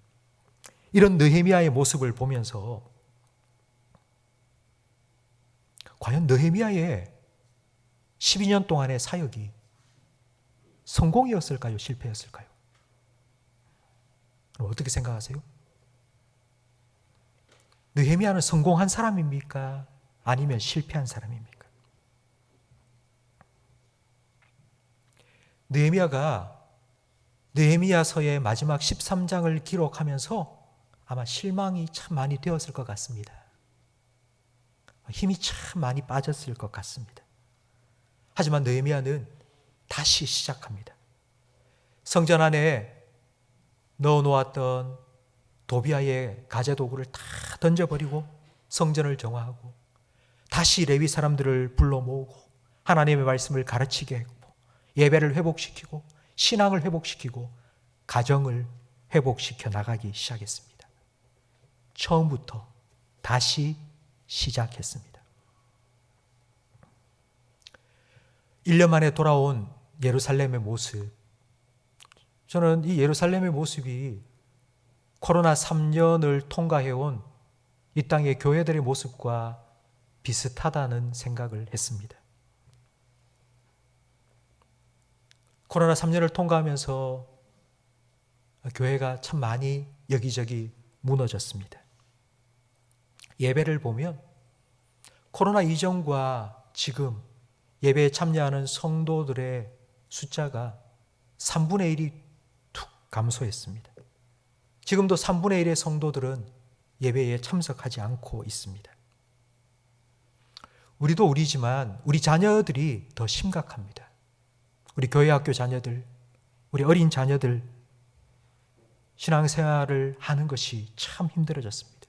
이런 느헤미야의 모습을 보면서 과연 느헤미야의 12년 동안의 사역이 성공이었을까요? 실패였을까요? 어떻게 생각하세요? 느헤미야는 성공한 사람입니까? 아니면 실패한 사람입니까? 느헤미야가 느헤미야서의 마지막 13장을 기록하면서 아마 실망이 참 많이 되었을 것 같습니다. 힘이 참 많이 빠졌을 것 같습니다. 하지만 느헤미야는 다시 시작합니다. 성전 안에 넣어놓았던 도비아의 가재도구를 다 던져버리고 성전을 정화하고 다시 레위 사람들을 불러 모으고 하나님의 말씀을 가르치게 했고 예배를 회복시키고 신앙을 회복시키고 가정을 회복시켜 나가기 시작했습니다. 처음부터 다시 시작했습니다. 1년 만에 돌아온 예루살렘의 모습, 저는 이 예루살렘의 모습이 코로나 3년을 통과해온 이 땅의 교회들의 모습과 비슷하다는 생각을 했습니다. 코로나 3년을 통과하면서 교회가 참 많이 여기저기 무너졌습니다. 예배를 보면 코로나 이전과 지금 예배에 참여하는 성도들의 숫자가 3분의 1이 툭 감소했습니다. 지금도 3분의 1의 성도들은 예배에 참석하지 않고 있습니다. 우리도 우리지만 우리 자녀들이 더 심각합니다. 우리 교회 학교 자녀들, 우리 어린 자녀들 신앙생활을 하는 것이 참 힘들어졌습니다.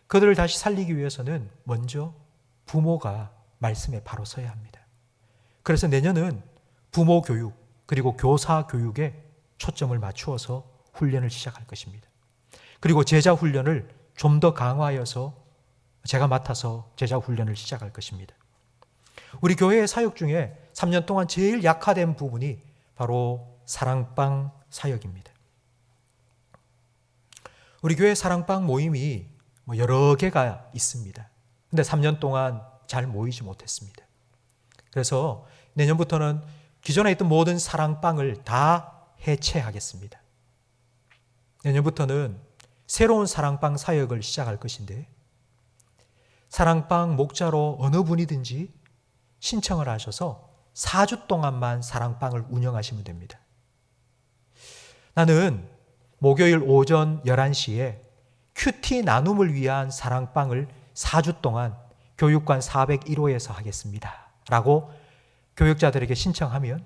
그들을 다시 살리기 위해서는 먼저 부모가 말씀에 바로 서야 합니다. 그래서 내년은 부모 교육 그리고 교사 교육에 초점을 맞추어서 훈련을 시작할 것입니다. 그리고 제자 훈련을 좀 더 강화하여서 제가 맡아서 제자 훈련을 시작할 것입니다. 우리 교회의 사역 중에 3년 동안 제일 약화된 부분이 바로 사랑방 사역입니다. 우리 교회 사랑방 모임이 여러 개가 있습니다. 근데 3년 동안 잘 모이지 못했습니다. 그래서 내년부터는 기존에 있던 모든 사랑방을 다 해체하겠습니다. 내년부터는 새로운 사랑방 사역을 시작할 것인데 사랑방 목자로 어느 분이든지 신청을 하셔서 4주 동안만 사랑방을 운영하시면 됩니다. 나는 목요일 오전 11시에 큐티 나눔을 위한 사랑방을 4주 동안 교육관 401호에서 하겠습니다. 라고 교육자들에게 신청하면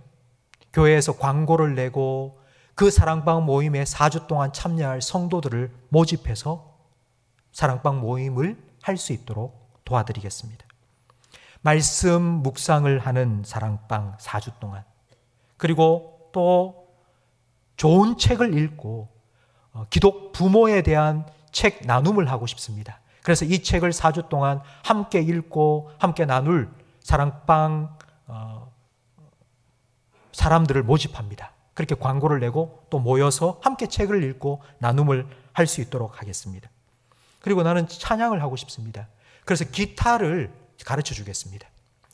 교회에서 광고를 내고 그 사랑방 모임에 4주 동안 참여할 성도들을 모집해서 사랑방 모임을 할 수 있도록 도와드리겠습니다. 말씀 묵상을 하는 사랑방 4주 동안, 그리고 또 좋은 책을 읽고 기독 부모에 대한 책 나눔을 하고 싶습니다. 그래서 이 책을 4주 동안 함께 읽고 함께 나눌 사랑방 사람들을 모집합니다. 그렇게 광고를 내고 또 모여서 함께 책을 읽고 나눔을 할 수 있도록 하겠습니다. 그리고 나는 찬양을 하고 싶습니다. 그래서 기타를 가르쳐 주겠습니다.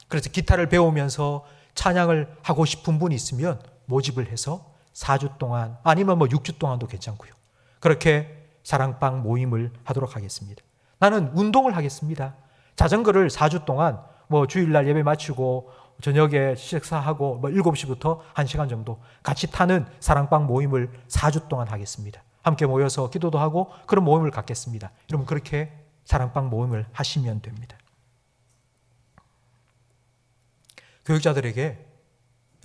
그래서 기타를 배우면서 찬양을 하고 싶은 분이 있으면 모집을 해서 4주 동안 아니면 6주 동안도 괜찮고요. 그렇게 사랑방 모임을 하도록 하겠습니다. 나는 운동을 하겠습니다. 자전거를 4주 동안 주일날 예배 마치고 저녁에 식사하고 7시부터 1시간 정도 같이 타는 사랑방 모임을 4주 동안 하겠습니다. 함께 모여서 기도도 하고 그런 모임을 갖겠습니다. 여러분 그렇게 사랑방 모임을 하시면 됩니다. 교육자들에게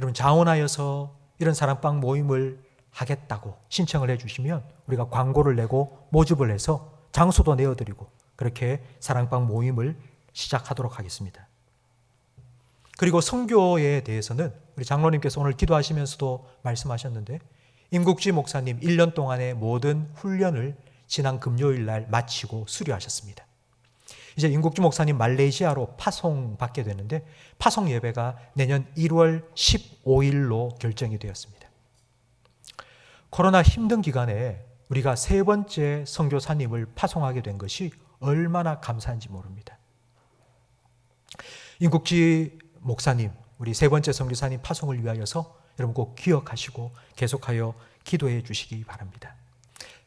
여러분 자원하여서 이런 사랑방 모임을 하겠다고 신청을 해주시면 우리가 광고를 내고 모집을 해서 장소도 내어드리고 그렇게 사랑방 모임을 시작하도록 하겠습니다. 그리고 선교에 대해서는 우리 장로님께서 오늘 기도하시면서도 말씀하셨는데 임국지 목사님 1년 동안의 모든 훈련을 지난 금요일 날 마치고 수료하셨습니다. 이제 임국주 목사님 말레이시아로 파송받게 되는데 파송 예배가 내년 1월 15일로 결정이 되었습니다. 코로나 힘든 기간에 우리가 세 번째 선교사님을 파송하게 된 것이 얼마나 감사한지 모릅니다. 임국지 목사님, 우리 세 번째 선교사님 파송을 위하여서 여러분 꼭 기억하시고 계속하여 기도해 주시기 바랍니다.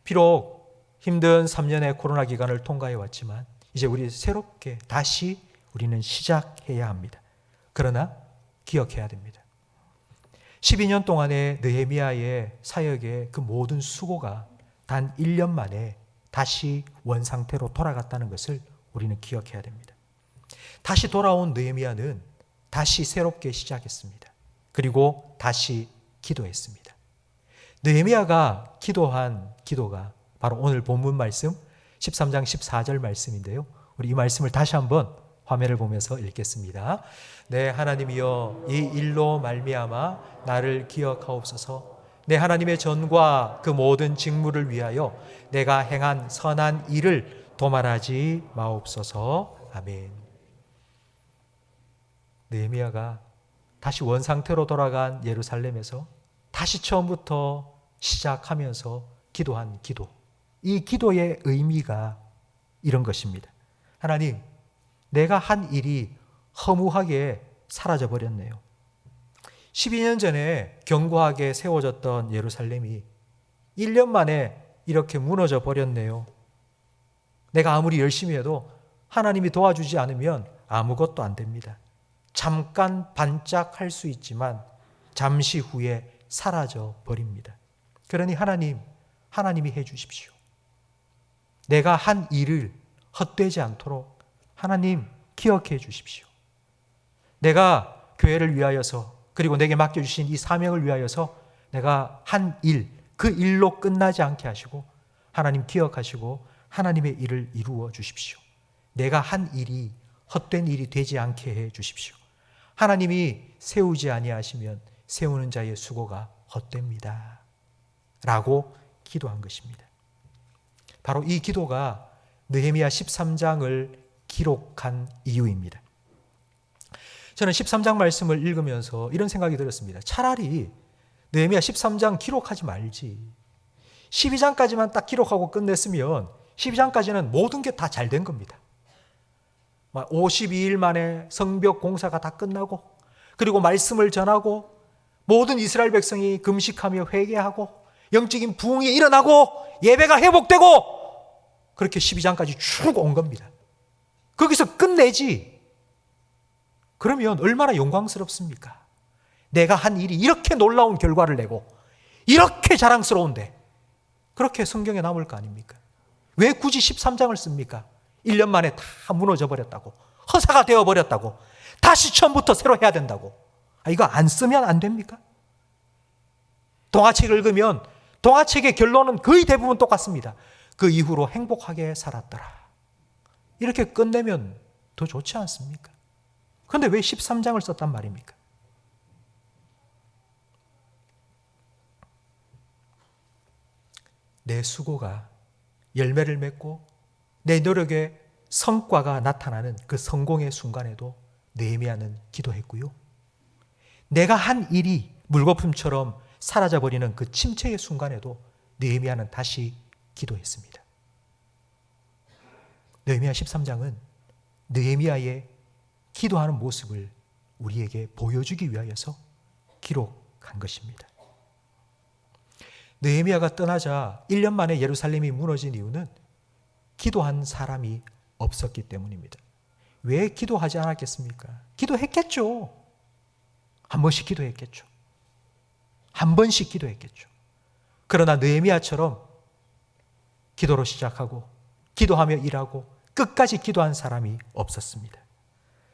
비록 힘든 3년의 코로나 기간을 통과해 왔지만 이제 우리 새롭게 다시 우리는 시작해야 합니다. 그러나 기억해야 됩니다. 12년 동안의 느헤미야의 사역의 그 모든 수고가 단 1년 만에 다시 원상태로 돌아갔다는 것을 우리는 기억해야 됩니다. 다시 돌아온 느헤미야는 다시 새롭게 시작했습니다. 그리고 다시 기도했습니다. 느헤미야가 기도한 기도가 바로 오늘 본문 말씀 13장 14절 말씀인데요. 우리 이 말씀을 다시 한번 화면을 보면서 읽겠습니다. 네, 하나님이여, 이 일로 말미암아 나를 기억하옵소서. 내 하나님의 전과 그 모든 직무를 위하여 내가 행한 선한 일을 도말하지 마옵소서. 아멘. 느헤미야가 다시 원상태로 돌아간 예루살렘에서 다시 처음부터 시작하면서 기도한 기도. 이 기도의 의미가 이런 것입니다. 하나님, 내가 한 일이 허무하게 사라져 버렸네요. 12년 전에 견고하게 세워졌던 예루살렘이 1년 만에 이렇게 무너져 버렸네요. 내가 아무리 열심히 해도 하나님이 도와주지 않으면 아무것도 안 됩니다. 잠깐 반짝할 수 있지만 잠시 후에 사라져 버립니다. 그러니 하나님이 해 주십시오. 내가 한 일을 헛되지 않도록 하나님 기억해 주십시오. 내가 교회를 위하여서 그리고 내게 맡겨주신 이 사명을 위하여서 내가 한 일, 그 일로 끝나지 않게 하시고 하나님 기억하시고 하나님의 일을 이루어 주십시오. 내가 한 일이 헛된 일이 되지 않게 해 주십시오. 하나님이 세우지 아니하시면 세우는 자의 수고가 헛됩니다. 라고 기도한 것입니다. 바로 이 기도가 느헤미야 13장을 기록한 이유입니다. 저는 13장 말씀을 읽으면서 이런 생각이 들었습니다. 차라리 느헤미야 13장 기록하지 말지. 12장까지만 딱 기록하고 끝냈으면 12장까지는 모든 게 다 잘 된 겁니다. 52일 만에 성벽 공사가 다 끝나고 그리고 말씀을 전하고 모든 이스라엘 백성이 금식하며 회개하고 영적인 부흥이 일어나고 예배가 회복되고 그렇게 12장까지 쭉 온 겁니다. 거기서 끝내지. 그러면 얼마나 영광스럽습니까? 내가 한 일이 이렇게 놀라운 결과를 내고 이렇게 자랑스러운데 그렇게 성경에 남을 거 아닙니까? 왜 굳이 13장을 씁니까? 1년 만에 다 무너져 버렸다고, 허사가 되어 버렸다고, 다시 처음부터 새로 해야 된다고. 이거 안 쓰면 안 됩니까? 동화책을 읽으면 동화책의 결론은 거의 대부분 똑같습니다. 그 이후로 행복하게 살았더라. 이렇게 끝내면 더 좋지 않습니까? 그런데 왜 13장을 썼단 말입니까? 내 수고가 열매를 맺고 내 노력의 성과가 나타나는 그 성공의 순간에도 느헤미야는 기도했고요. 내가 한 일이 물거품처럼 사라져버리는 그 침체의 순간에도 느헤미야는 다시 기도했습니다. 느헤미야 13장은 느헤미야의 기도하는 모습을 우리에게 보여주기 위하여서 기록한 것입니다. 느헤미야가 떠나자 1년 만에 예루살렘이 무너진 이유는 기도한 사람이 없었기 때문입니다. 왜 기도하지 않았겠습니까? 기도했겠죠. 한 번씩 기도했겠죠. 한 번씩 기도했겠죠. 그러나 느헤미야처럼 기도로 시작하고 기도하며 일하고 끝까지 기도한 사람이 없었습니다.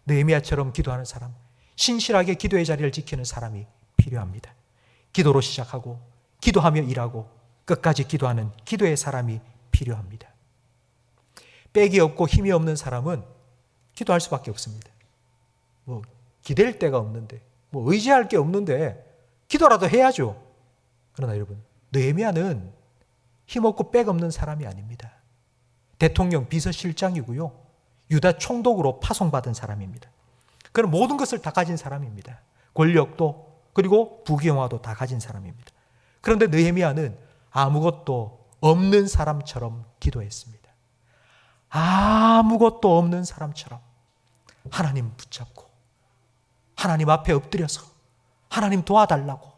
느헤미야처럼 기도하는 사람, 신실하게 기도의 자리를 지키는 사람이 필요합니다. 기도로 시작하고 기도하며 일하고 끝까지 기도하는 기도의 사람이 필요합니다. 빽이 없고 힘이 없는 사람은 기도할 수밖에 없습니다. 기댈 데가 없는데, 의지할 게 없는데 기도라도 해야죠. 그러나 여러분, 느헤미야는 힘없고 빽 없는 사람이 아닙니다. 대통령 비서실장이고요. 유다 총독으로 파송받은 사람입니다. 그런 모든 것을 다 가진 사람입니다. 권력도 그리고 부귀영화도 다 가진 사람입니다. 그런데 느헤미야는 아무것도 없는 사람처럼 기도했습니다. 아무것도 없는 사람처럼 하나님 붙잡고 하나님 앞에 엎드려서 하나님 도와달라고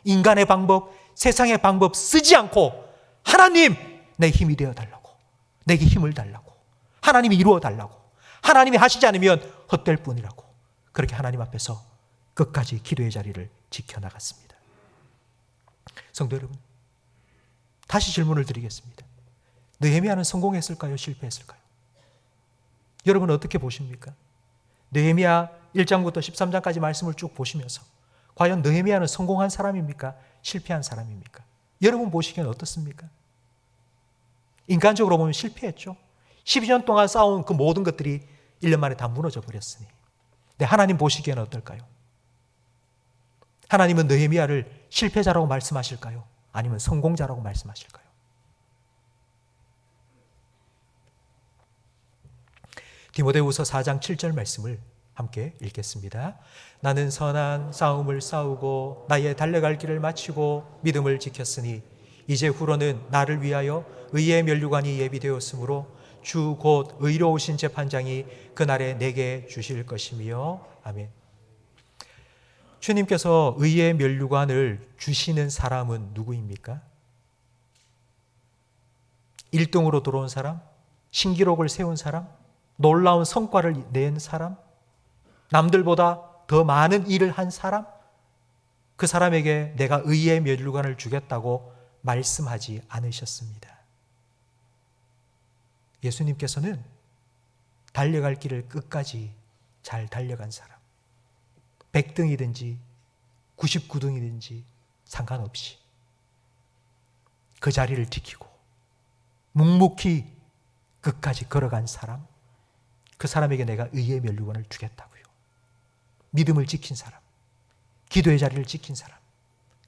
인간의 방법, 세상의 방법 쓰지 않고 하나님 내 힘이 되어달라고, 내게 힘을 달라고, 하나님이 이루어달라고, 하나님이 하시지 않으면 헛될 뿐이라고 그렇게 하나님 앞에서 끝까지 기도의 자리를 지켜나갔습니다. 성도 여러분, 다시 질문을 드리겠습니다. 느헤미야는 성공했을까요? 실패했을까요? 여러분 어떻게 보십니까? 느헤미야 1장부터 13장까지 말씀을 쭉 보시면서 과연 느헤미야는 성공한 사람입니까? 실패한 사람입니까? 여러분 보시기엔 어떻습니까? 인간적으로 보면 실패했죠. 12년 동안 쌓아온 그 모든 것들이 1년 만에 다 무너져 버렸으니. 근데 하나님 보시기에는 어떨까요? 하나님은 느헤미야를 실패자라고 말씀하실까요? 아니면 성공자라고 말씀하실까요? 디모데후서 4장 7절 말씀을 함께 읽겠습니다. 나는 선한 싸움을 싸우고 나의 달려갈 길을 마치고 믿음을 지켰으니 이제 후로는 나를 위하여 의의 면류관이 예비되었으므로 주 곧 의로우신 재판장이 그날에 내게 주실 것이며. 아멘. 주님께서 의의 면류관을 주시는 사람은 누구입니까? 1등으로 들어온 사람? 신기록을 세운 사람? 놀라운 성과를 낸 사람? 남들보다 더 많은 일을 한 사람? 그 사람에게 내가 의의 면류관을 주겠다고 말씀하지 않으셨습니다. 예수님께서는 달려갈 길을 끝까지 잘 달려간 사람, 100등이든지 99등이든지 상관없이 그 자리를 지키고 묵묵히 끝까지 걸어간 사람, 그 사람에게 내가 의의 면류관을 주겠다고요. 믿음을 지킨 사람, 기도의 자리를 지킨 사람,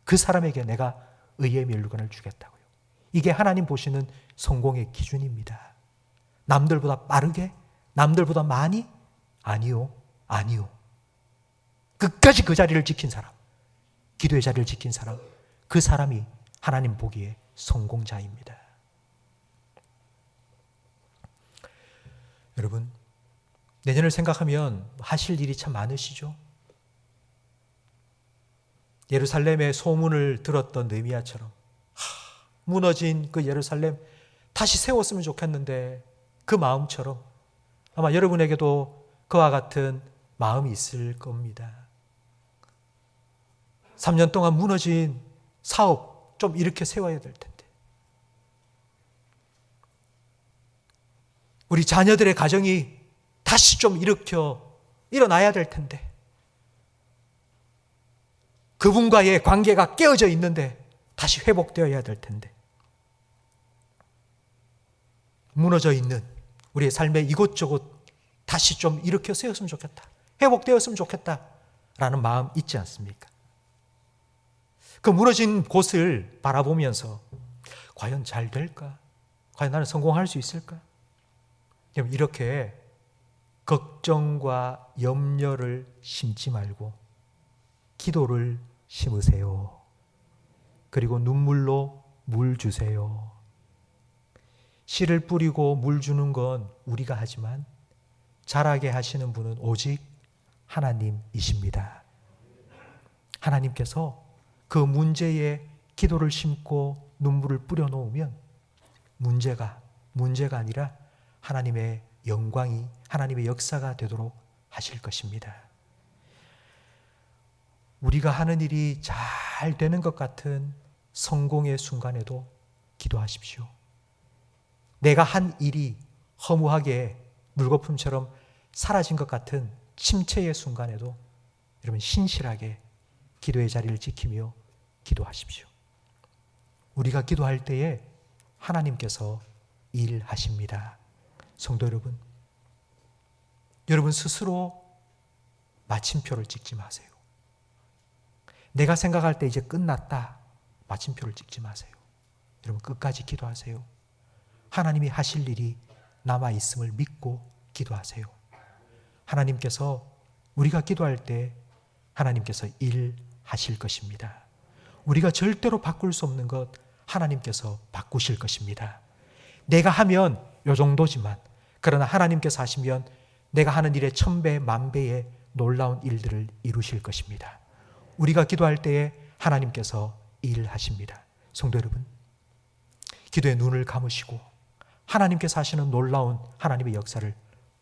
그 사람에게 내가 의의 면류관을 주겠다고요. 이게 하나님 보시는 성공의 기준입니다. 남들보다 빠르게? 남들보다 많이? 아니요. 아니요. 끝까지 그 자리를 지킨 사람, 기도의 자리를 지킨 사람, 그 사람이 하나님 보기에 성공자입니다. 여러분, 내년을 생각하면 하실 일이 참 많으시죠? 예루살렘의 소문을 들었던 느헤미야처럼 무너진 그 예루살렘 다시 세웠으면 좋겠는데 그 마음처럼 아마 여러분에게도 그와 같은 마음이 있을 겁니다. 3년 동안 무너진 사업 좀 이렇게 세워야 될 텐데, 우리 자녀들의 가정이 다시 좀 일어나야 될 텐데, 그분과의 관계가 깨어져 있는데 다시 회복되어야 될 텐데, 무너져 있는 우리의 삶의 이곳저곳 다시 좀 일으켜 세웠으면 좋겠다, 회복되었으면 좋겠다라는 마음 있지 않습니까? 그 무너진 곳을 바라보면서 과연 잘 될까? 과연 나는 성공할 수 있을까? 이렇게 걱정과 염려를 심지 말고 기도를 심으세요. 그리고 눈물로 물 주세요. 씨를 뿌리고 물 주는 건 우리가 하지만 자라게 하시는 분은 오직 하나님이십니다. 하나님께서 그 문제에 기도를 심고 눈물을 뿌려 놓으면 문제가 아니라 하나님의 영광이, 하나님의 역사가 되도록 하실 것입니다. 우리가 하는 일이 잘 되는 것 같은 성공의 순간에도 기도하십시오. 내가 한 일이 허무하게 물거품처럼 사라진 것 같은 침체의 순간에도 여러분 신실하게 기도의 자리를 지키며 기도하십시오. 우리가 기도할 때에 하나님께서 일하십니다. 성도 여러분, 여러분 스스로 마침표를 찍지 마세요. 내가 생각할 때 이제 끝났다, 마침표를 찍지 마세요. 여러분 끝까지 기도하세요. 하나님이 하실 일이 남아있음을 믿고 기도하세요. 하나님께서 우리가 기도할 때 하나님께서 일하실 것입니다. 우리가 절대로 바꿀 수 없는 것 하나님께서 바꾸실 것입니다. 내가 하면 요 정도지만, 그러나 하나님께서 하시면 내가 하는 일의 1000배, 10,000배의 놀라운 일들을 이루실 것입니다. 우리가 기도할 때에 하나님께서 일하십니다. 성도 여러분, 기도의 눈을 감으시고 하나님께서 하시는 놀라운 하나님의 역사를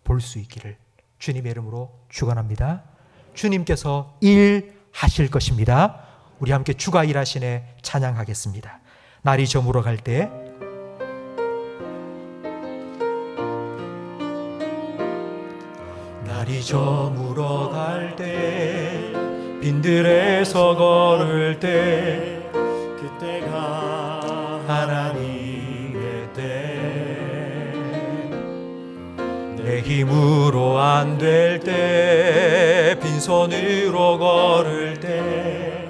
볼 수 있기를 주님의 이름으로 축원합니다. 주님께서 일하실 것입니다. 우리 함께 주가 일하시네 찬양하겠습니다. 날이 저물어 갈 때 날이 저물어 갈 때 빈들에서 걸을 때 그때가 하나님의 때 내 힘으로 안 될 때 빈손으로 걸을 때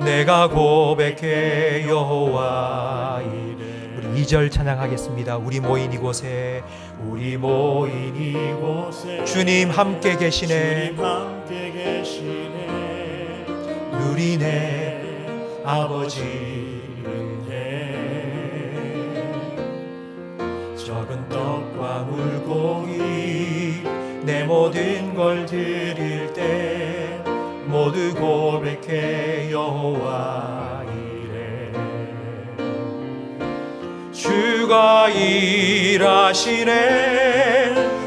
내가 고백해 여호와 이래. 우리 2절 찬양하겠습니다. 우리 모인 이곳에 우리 모인 이곳에 주님 함께 계시네. 주님 함께 계시네. 누리네 아버지 은혜. 적은 떡과 물고기 내 모든 걸 드릴 때 모두 고백해 여호와 이래. 주가 일하시네.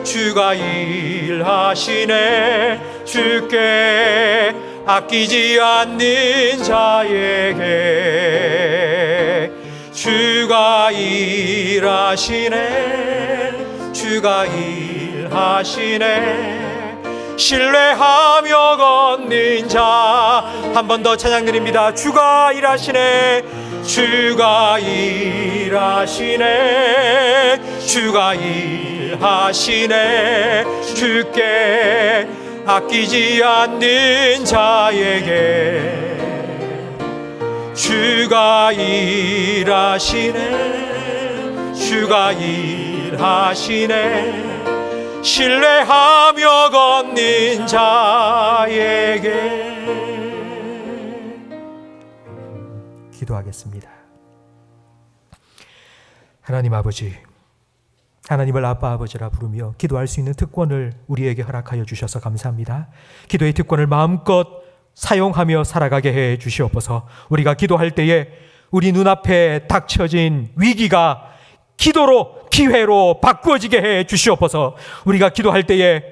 주가 일하시네. 주께 아끼지 않는 자에게 주가 일하시네. 주가 일하시네. 신뢰하며 걷는 자. 한 번 더 찬양 드립니다. 주가 일하시네. 주가 일하시네. 주가 일하시네. 주께 아끼지 않는 자에게 주가 일하시네. 주가 일하시네. 신뢰하며 걷는 자에게. 기도하겠습니다. 하나님 아버지, 하나님을 아빠 아버지라 부르며 기도할 수 있는 특권을 우리에게 허락하여 주셔서 감사합니다. 기도의 특권을 마음껏 사용하며 살아가게 해 주시옵소서. 우리가 기도할 때에 우리 눈앞에 닥쳐진 위기가 기도로, 기회로 바꾸어지게 해 주시옵소서. 우리가 기도할 때에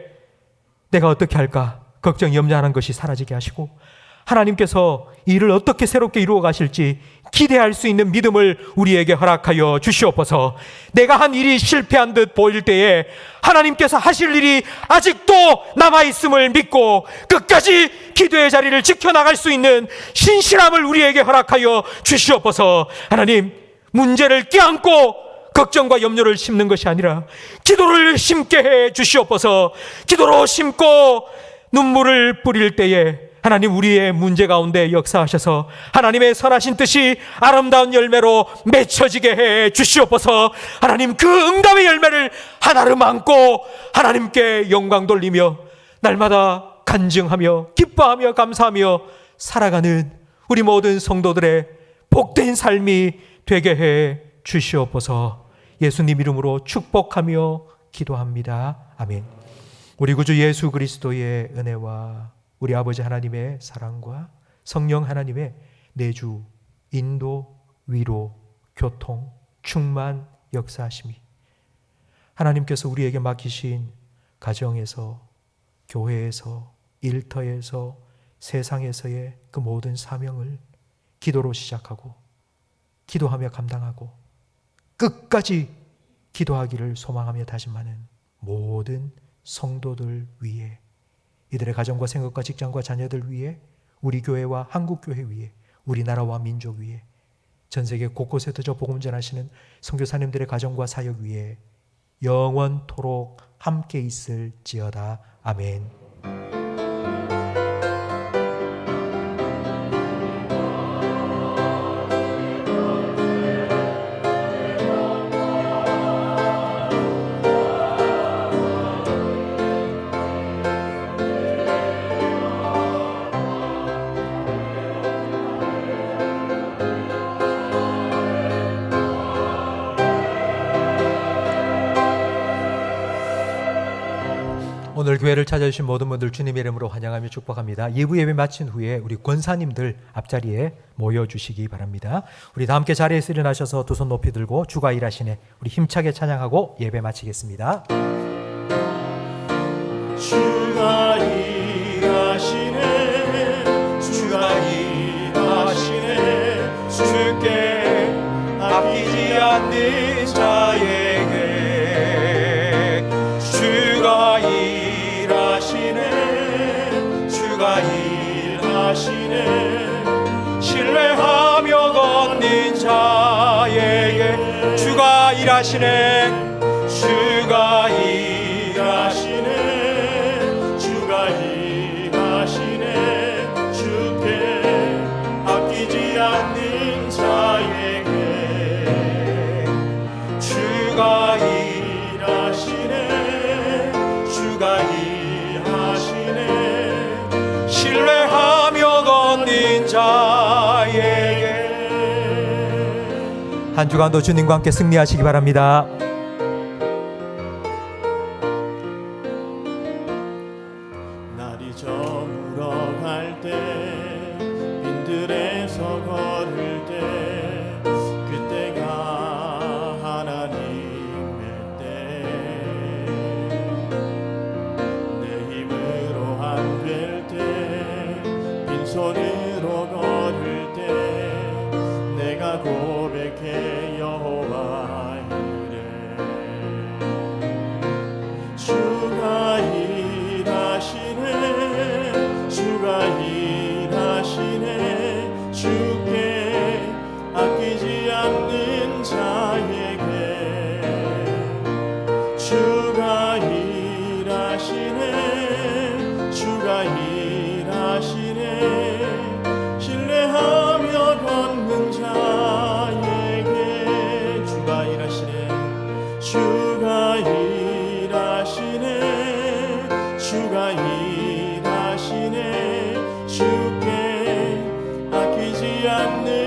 내가 어떻게 할까 걱정 염려하는 것이 사라지게 하시고 하나님께서 이 일을 어떻게 새롭게 이루어 가실지 기대할 수 있는 믿음을 우리에게 허락하여 주시옵소서. 내가 한 일이 실패한 듯 보일 때에 하나님께서 하실 일이 아직도 남아있음을 믿고 끝까지 기도의 자리를 지켜나갈 수 있는 신실함을 우리에게 허락하여 주시옵소서. 하나님, 문제를 껴안고 걱정과 염려를 심는 것이 아니라 기도를 심게 해 주시옵소서. 기도로 심고 눈물을 뿌릴 때에 하나님 우리의 문제 가운데 역사하셔서 하나님의 선하신 뜻이 아름다운 열매로 맺혀지게 해 주시옵소서. 하나님 그 응답의 열매를 하나로 안고 하나님께 영광 돌리며 날마다 간증하며 기뻐하며 감사하며 살아가는 우리 모든 성도들의 복된 삶이 되게 해 주시옵소서. 예수님 이름으로 축복하며 기도합니다. 아멘. 우리 구주 예수 그리스도의 은혜와 우리 아버지 하나님의 사랑과 성령 하나님의 내주, 인도, 위로, 교통, 충만, 역사하심이 하나님께서 우리에게 맡기신 가정에서, 교회에서, 일터에서, 세상에서의 그 모든 사명을 기도로 시작하고 기도하며 감당하고 끝까지 기도하기를 소망하며 다짐하는 모든 성도들 위해, 이들의 가정과 생각과 직장과 자녀들 위해, 우리 교회와 한국교회 위해, 우리나라와 민족 위해, 전 세계 곳곳에 저 복음 전하시는 선교사님들의 가정과 사역 위해 영원토록 함께 있을지어다. 아멘. 오늘 교회를 찾아주신 모든 분들 주님의 이름으로 환영하며 축복합니다. 예부 예배 마친 후에 우리 권사님들 앞자리에 모여주시기 바랍니다. 우리 다 함께 자리에서 일어나셔서 두 손 높이 들고 주가 일하시네 우리 힘차게 찬양하고 예배 마치겠습니다. 주가 일하시네. 주가 일하시네. 일하시네 신뢰하며 걷는 자에게 주가 일하시네 주가 일하시네 주가 일하시네 주께 아끼지 않는 자에게 주가 일하시네 주가 일하시네 신뢰하며 걷는 자에게 한 주간도 주님과 함께 승리하시기 바랍니다. 날이 저물어 갈 때 빈들에서 걸을 때 그때가 하나님의 때 내 힘으로 안 될 때 빈손으로 걸을 때 내가 고백해 여호와 이래 주가 일하시네 주가 일하시네 주께 아끼지 않는 자에게 주가 일하시네 주가 일하시네 신뢰하며 걷는 자에게 주가 일하시네 주가 일하시네 주가 일하시네 주께 아끼지 않는